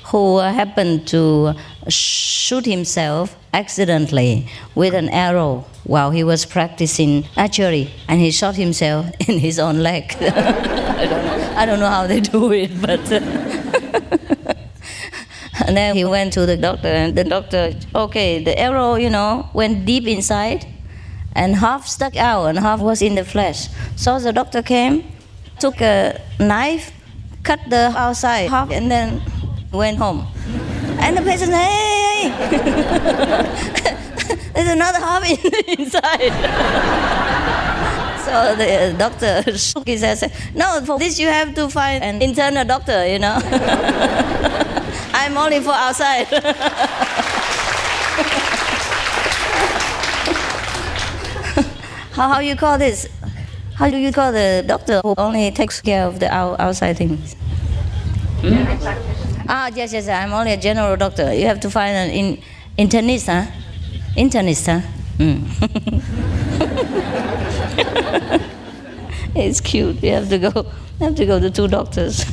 who happened to shoot himself accidentally with an arrow while he was practicing archery, and he shot himself in his own leg. I don't know how they do it, but and then he went to the doctor, and the doctor, okay, the arrow, went deep inside, and half stuck out and half was in the flesh. So the doctor came, took a knife, cut the outside half, and then went home. And the patient said, hey, there's another half inside. So the doctor shook his head and said, no, for this you have to find an internal doctor, I'm only for outside. How you call this? How do you call the doctor who only takes care of the outside things? Yes, I'm only a general doctor. You have to find an internist, huh? Internist, huh? It's cute. You have to go to two doctors.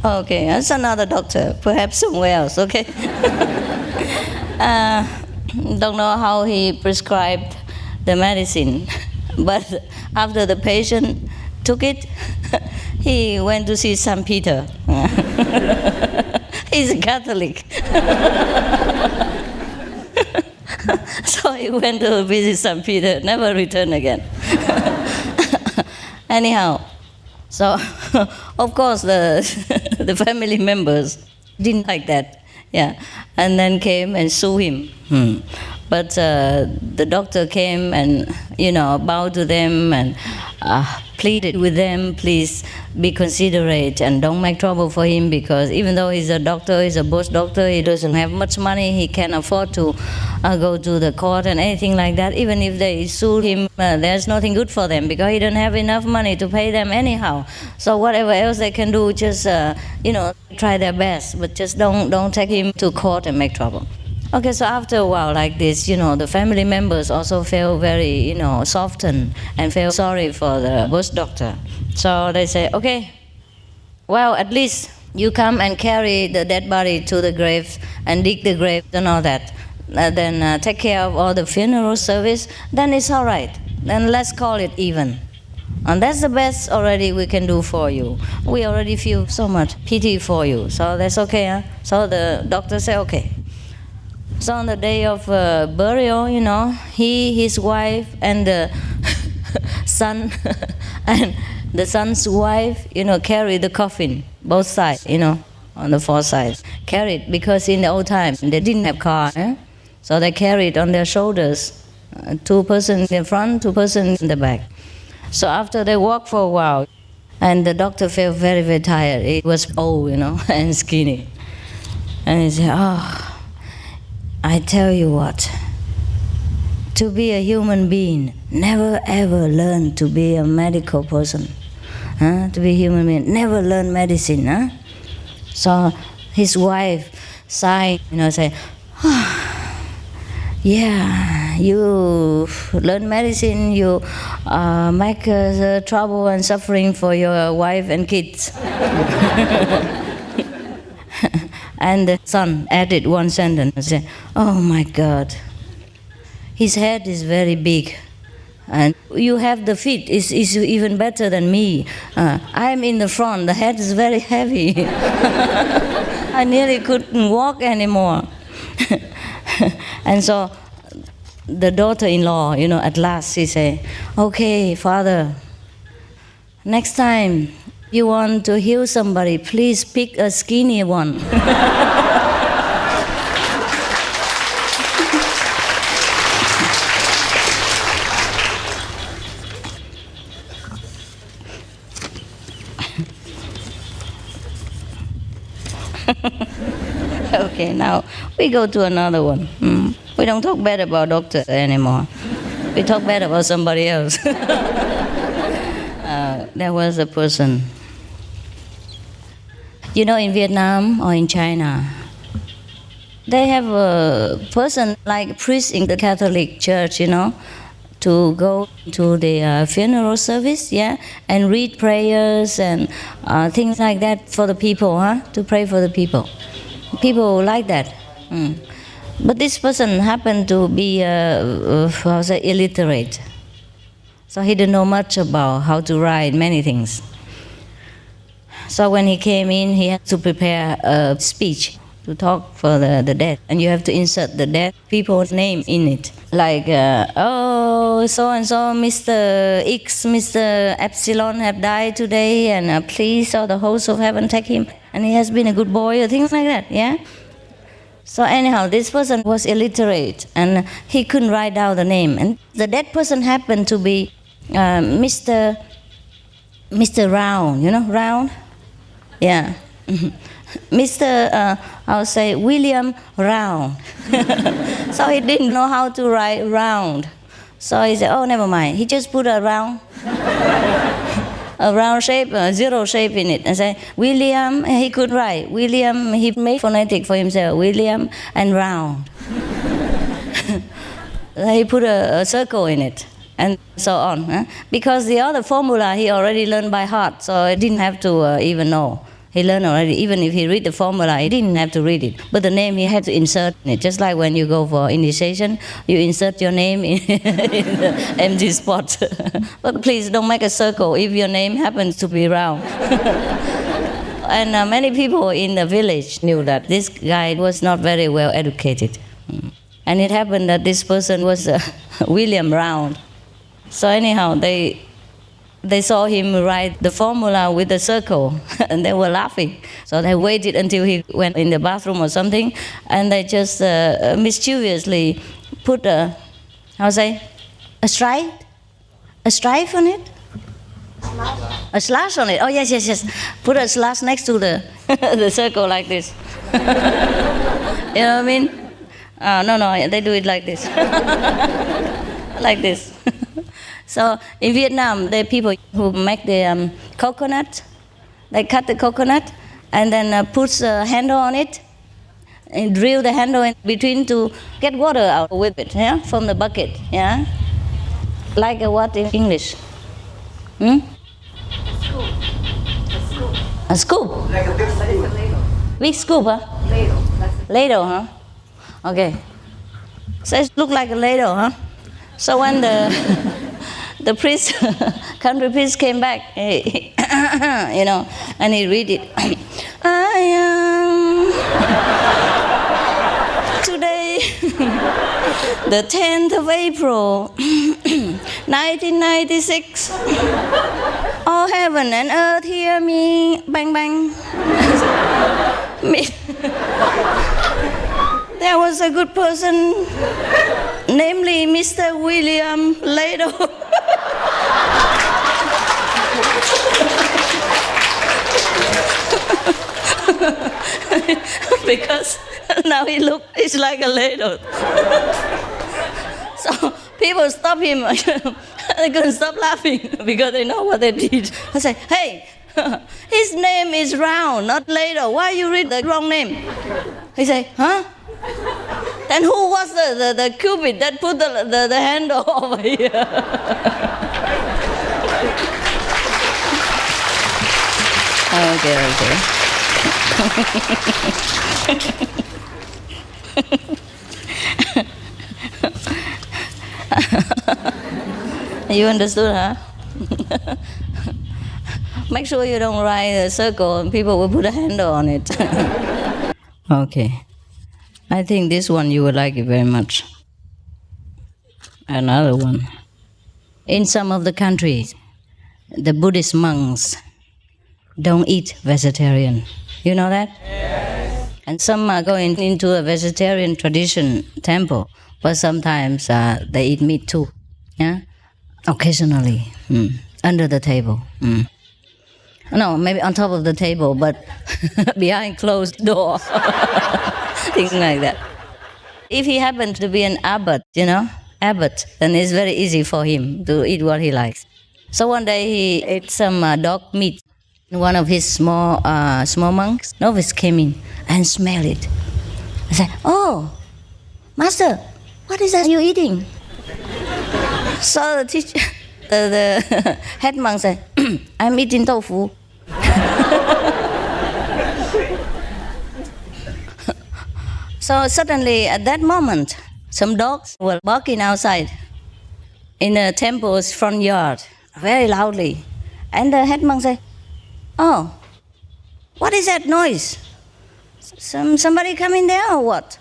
Okay, that's another doctor, perhaps somewhere else, okay? Don't know how he prescribed the medicine, but after the patient took it, he went to see St. Peter. He's a Catholic. So he went to visit St. Peter, never returned again. Anyhow, so of course the family members didn't like that, and then came and sued him. But the doctor came and bowed to them and pleaded with them, please be considerate and don't make trouble for him, because even though he's a doctor, he's a boss doctor, he doesn't have much money, he can't afford to go to the court and anything like that. Even if they sue him, there's nothing good for them because he don't have enough money to pay them anyhow. So whatever else they can do, just try their best, but just don't take him to court and make trouble. Okay, so after a while like this, the family members also felt very, softened and felt sorry for the bush doctor. So they say, okay, well, at least you come and carry the dead body to the grave and dig the grave and all that. Then take care of all the funeral service, then it's all right. Then let's call it even. And that's the best already we can do for you. We already feel so much pity for you, so that's okay, huh? So the doctor said, okay. So on the day of burial, he, his wife, and the son, and the son's wife, carry the coffin, both sides, on the four sides. Carried, because in the old time, they didn't have car, so they carried on their shoulders, 2 persons in front, 2 persons in the back. So after they walked for a while, and the doctor felt very, very tired. He was old, and skinny. And he said, I tell you what, to be a human being, never ever learn to be a medical person. To be a human being, never learn medicine. So his wife sighed, say, yeah, you learn medicine, you make trouble and suffering for your wife and kids. And the son added one sentence and said, oh my God, his head is very big. And you have the feet, is even better than me. I'm in the front, the head is very heavy. I nearly couldn't walk anymore. And so the daughter-in-law, at last she said, okay, father, next time you want to heal somebody, please pick a skinny one. Okay, now we go to another one. We don't talk bad about doctors anymore. We talk bad about somebody else. There was a person. You know, in Vietnam or in China, they have a person like priest in the Catholic Church, you know, to go to the funeral service, yeah, and read prayers and things like that for the people, to pray for the people. People like that. But this person happened to be, illiterate. So he didn't know much about how to write many things. So when he came in, he had to prepare a speech to talk for the dead. And you have to insert the dead people's name in it. Like, so-and-so, Mr. X, Mr. Epsilon have died today, and please, all the hosts of heaven take him. And he has been a good boy, or things like that, yeah? So anyhow, this person was illiterate, and he couldn't write down the name. And the dead person happened to be Mr. Round, you know, Round? Yeah. Mr. I would say William Round. So he didn't know how to write round. So he said, oh, never mind. He just put a round shape, a zero shape in it, and say, William, he could write. William, he made phonetic for himself, William and round. He put a circle in it, and so on. Because the other formula he already learned by heart, so he didn't have to even know. He learned already. Even if he read the formula, he didn't have to read it. But the name he had to insert in it. Just like when you go for initiation, you insert your name in the empty spot. But please don't make a circle if your name happens to be round. And many people in the village knew that this guy was not very well educated. And it happened that this person was William Round. So anyhow, they saw him write the formula with a circle, and they were laughing. So they waited until he went in the bathroom or something, and they just mischievously put a stripe on it? A slash on it. Oh, yes. Put a slash next to the the circle like this. You know what I mean? No, they do it like this. Like this. So in Vietnam, there are people who make the coconut. They cut the coconut and then put a handle on it and drill the handle in between to get water out with it, yeah, from the bucket, yeah. Like what in English? A scoop. Like a big scoop. Big scoop, huh? Ladle, huh? Okay. So it looked like a ladle, huh? So when the priest, country priest came back, you know, and he read it. I am today, the 10th of April, 1996. All heaven and earth hear me, bang bang. There was a good person, namely Mr. William Ladle. Because now it's like a ladle. So people stop him. They couldn't stop laughing because they know what they did. I say, hey, his name is Round, not Ladle. Why you read the wrong name? He say, huh? Then who was the cupid that put the handle over here? Okay. You understood, huh? Make sure you don't write a circle and people will put a handle on it. Okay. I think this one you would like it very much. Another one. In some of the countries, the Buddhist monks don't eat vegetarian. You know that? Yes. And some are going into a vegetarian tradition temple, but sometimes they eat meat too. Yeah? Occasionally. Under the table. No, maybe on top of the table, but behind closed door. Things like that. If he happens to be an abbot, then it's very easy for him to eat what he likes. So one day he ate some dog meat. One of his small monks, novice, came in and smelled it. I said, "Oh, master, what is that you're eating?" So the teacher, the head monk said, "I'm eating tofu." So suddenly, at that moment, some dogs were barking outside in the temple's front yard, very loudly. And the head monk said, "Oh, what is that noise? Somebody come in there or what?"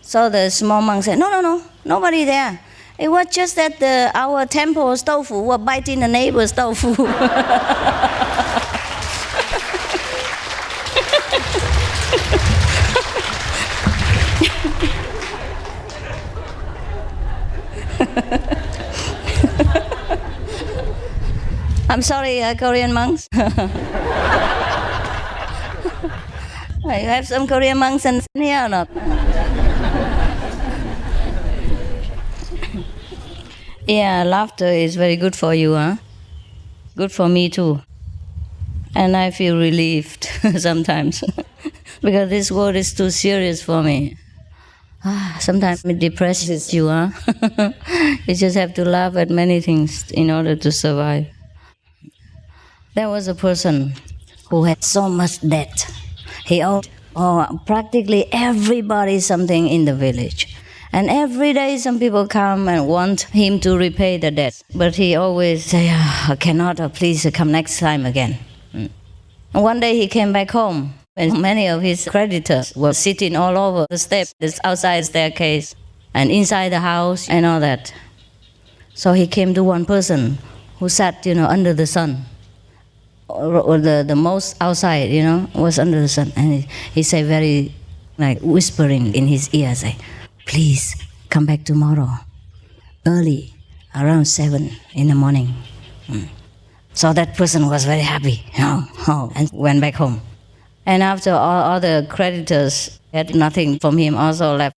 So the small monk said, No, nobody there. It was just that our temple's tofu were biting the neighbor's tofu." I'm sorry, Korean monks. You have some Korean monks in here or not? Yeah, laughter is very good for you, huh? Good for me too. And I feel relieved sometimes because this world is too serious for me. Sometimes it depresses you, huh? You just have to laugh at many things in order to survive. There was a person who had so much debt. He owed practically everybody something in the village. And every day some people come and want him to repay the debt. But he always say, "I cannot, please come next time again." And one day he came back home and many of his creditors were sitting all over the steps, outside the staircase and inside the house and all that. So he came to one person who sat, under the sun. Or the most outside, was under the sun. And he said very, whispering in his ear, say, "Please come back tomorrow, early, around 7 in the morning." So that person was very happy, and went back home. And after all the creditors had nothing from him, also left.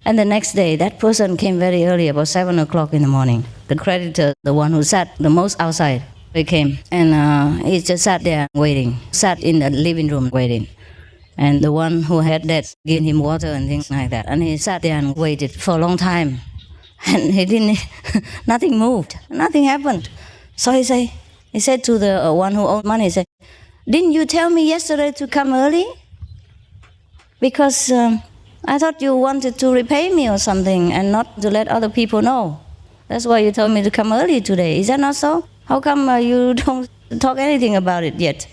And the next day, that person came very early, about 7 o'clock in the morning. The creditor, the one who sat the most outside, he came, and he just sat there waiting, sat in the living room waiting. And the one who had that gave him water and things like that. And he sat there and waited for a long time. And he didn't, nothing moved, nothing happened. So he said to the one who owed money, he said, "Didn't you tell me yesterday to come early? Because I thought you wanted to repay me or something and not to let other people know. That's why you told me to come early today. Is that not so? How come you don't talk anything about it yet?"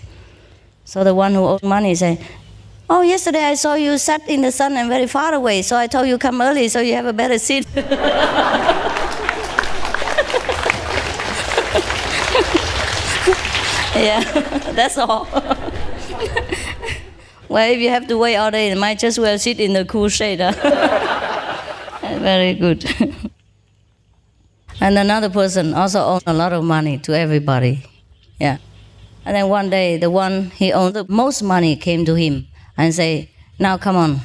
So the one who owed money said, "Oh, yesterday I saw you sat in the sun and very far away, so I told you come early so you have a better seat." Yeah, that's all. Well, if you have to wait all day, you might just well sit in the cool shade. Very good. And another person also owed a lot of money to everybody. Yeah. And then one day, the one he owed the most money came to him and say, "Now come on,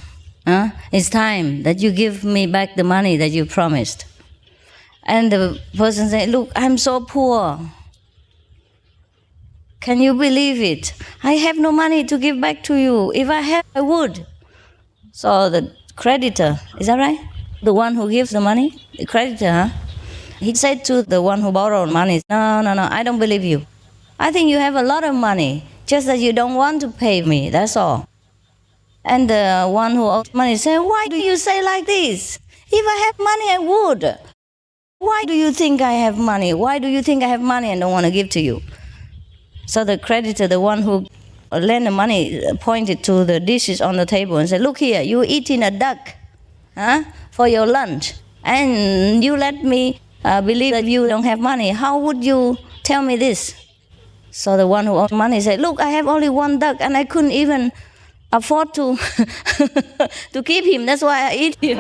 it's time that you give me back the money that you promised." And the person said, "Look, I'm so poor. Can you believe it? I have no money to give back to you. If I had, I would." So the creditor, is that right? The one who gives the money, the creditor, he said to the one who borrowed money, No, I don't believe you. I think you have a lot of money, just that you don't want to pay me, that's all. And the one who owed money said, "Why do you say like this? If I have money, I would. Why do you think I have money? Why do you think I have money and don't want to give to you?" So the creditor, the one who lent the money, pointed to the dishes on the table and said, "Look here, you're eating a duck for your lunch, and you let me believe that you don't have money. How would you tell me this?" So the one who owed money said, "Look, I have only one duck, and I couldn't even afford to to keep him. That's why I eat him."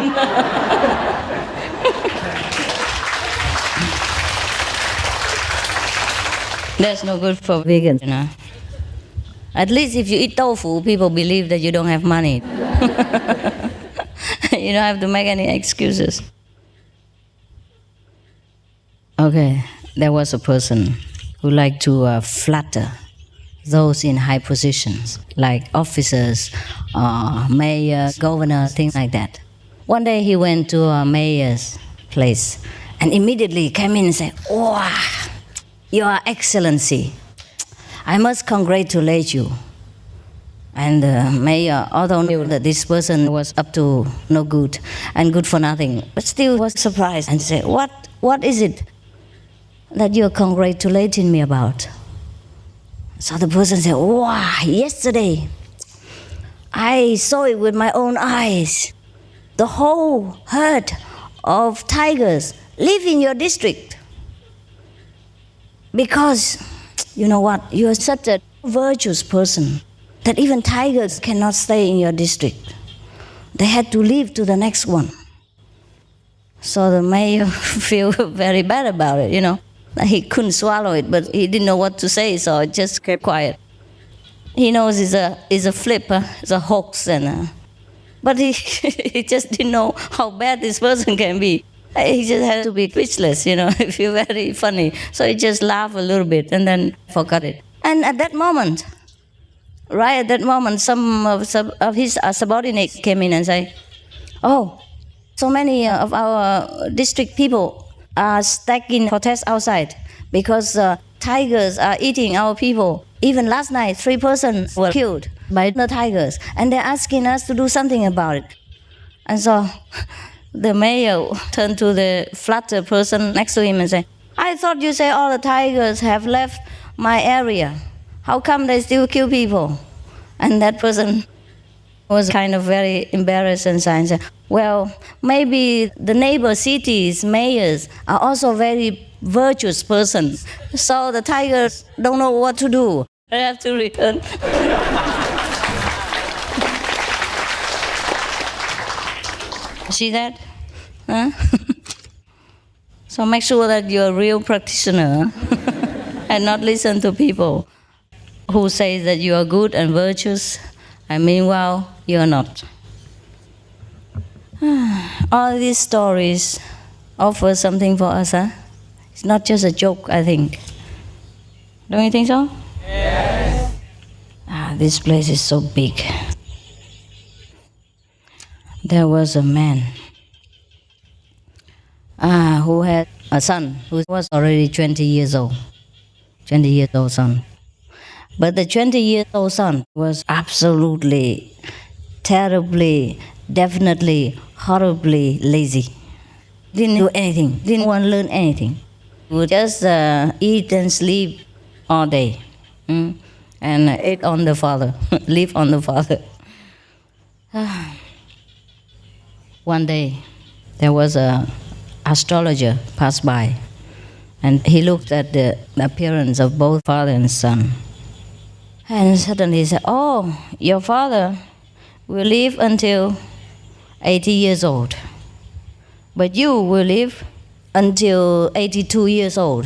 That's no good for vegans, At least if you eat tofu, people believe that you don't have money. You don't have to make any excuses. Okay, there was a person who liked to flatter those in high positions, like officers, mayor, governor, things like that. One day he went to a mayor's place and immediately came in and said, "Wow, Your Excellency, I must congratulate you." And the mayor, although knew that this person was up to no good and good for nothing, but still was surprised and said, What is it that you're congratulating me about? So the person said, "Wow, yesterday I saw it with my own eyes. The whole herd of tigers live in your district. Because, you know what, you are such a virtuous person that even tigers cannot stay in your district. They had to leave to the next one." So the mayor feel very bad about it, He couldn't swallow it, but he didn't know what to say, so he just kept quiet. He knows it's a flip, it's a hoax, but he he just didn't know how bad this person can be. He just had to be speechless, He feel very funny. So he just laughed a little bit and then forgot it. And at that moment, some of his subordinates came in and say, "Oh, so many of our district people are stuck in protest outside because tigers are eating our people. Even last night, 3 persons were killed by the tigers, and they're asking us to do something about it." And so the mayor turned to the flattered person next to him and said, "I thought you said all the tigers have left my area. How come they still kill people?" And that person was kind of very embarrassed and said, "Well, maybe the neighbor cities' mayors are also very virtuous persons. So the tigers don't know what to do. They have to return." See that? Huh? So make sure that you're a real practitioner and not listen to people who say that you are good and virtuous, and meanwhile, you are not. All these stories offer something for us, huh? It's not just a joke, I think. Don't you think so? Yes. This place is so big. There was a man who had a son who was already 20 years old. 20 years old son. But the 20-year-old son was absolutely, terribly, definitely, horribly lazy. Didn't do anything, didn't want to learn anything. Would just eat and sleep all day. And ate on the father, live on the father. One day, there was an astrologer passed by, and he looked at the appearance of both father and son. And suddenly he said, "Oh, your father will live until 80 years old, but you will live until 82 years old."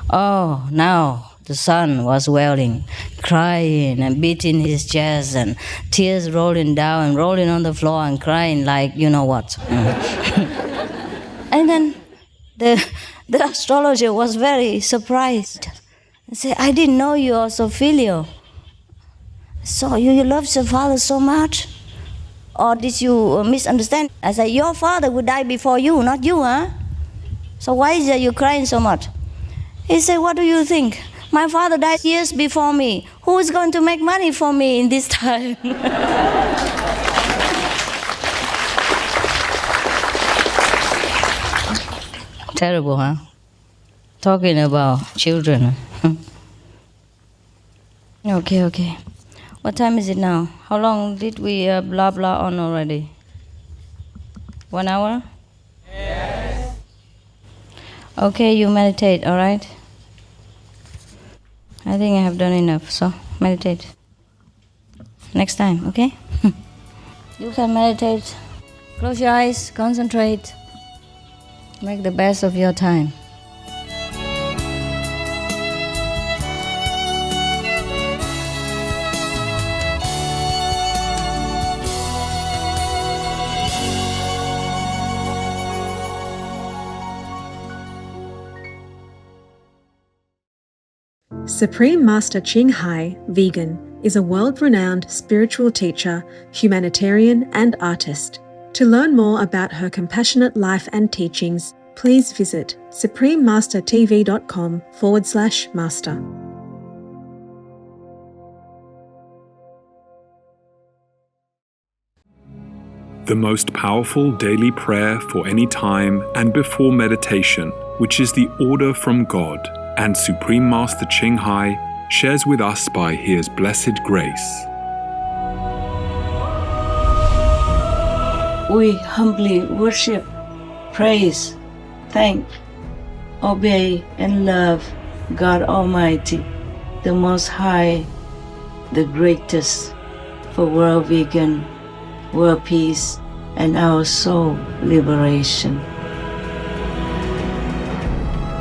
Oh, now the son was wailing, crying and beating his chest and tears rolling down and rolling on the floor and crying like you know what. And then the astrologer was very surprised. He said, "I didn't know you are so filial. So you love your father so much? Or did you misunderstand?" I said, "Your father would die before you, not you, huh? So why is it you crying so much?" He said, "What do you think? My father died years before me. Who is going to make money for me in this time?" Terrible, huh? Talking about children. Okay. What time is it now? How long did we blah blah on already? 1 hour? Yes. Okay, you meditate, all right? I think I have done enough, so meditate. Next time, okay? You can meditate. Close your eyes, concentrate. Make the best of your time. Supreme Master Ching Vegan, is a world-renowned spiritual teacher, humanitarian, and artist. To learn more about her compassionate life and teachings, please visit suprememastertv.com/master. The most powerful daily prayer for any time and before meditation, which is the order from God, and Supreme Master Ching shares with us by His blessed grace. We humbly worship, praise, thank, obey, and love God Almighty, the Most High, the greatest, for world vegan, world peace, and our soul liberation.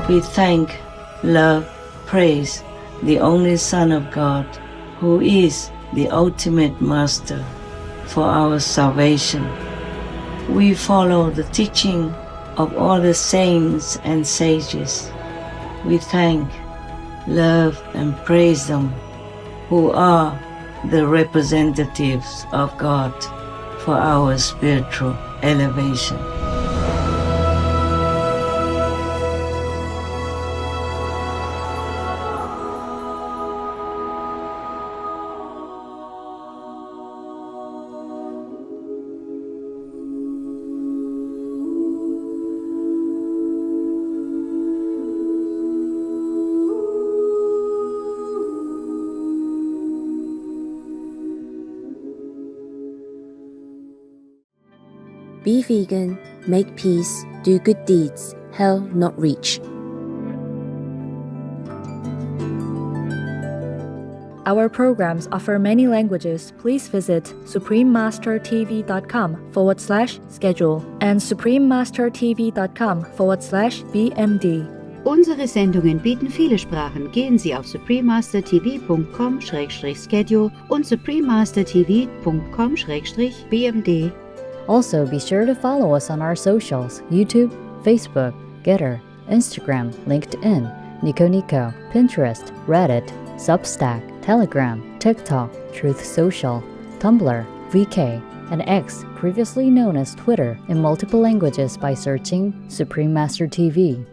We thank, love, praise the only Son of God, who is the ultimate Master for our salvation. We follow the teaching of all the saints and sages. We thank, love, and praise them, who are the representatives of God for our spiritual elevation. Be vegan, make peace, do good deeds, hell not reach. Our programs offer many languages. Please visit suprememastertv.com/schedule and suprememastertv.com/BMD. Unsere Sendungen bieten viele Sprachen. Gehen Sie auf suprememastertv.com/schedule und suprememastertv.com/BMD. Also, be sure to follow us on our socials: YouTube, Facebook, Getter, Instagram, LinkedIn, Nico, Pinterest, Reddit, Substack, Telegram, TikTok, Truth Social, Tumblr, VK, and X, previously known as Twitter, in multiple languages by searching Supreme Master TV.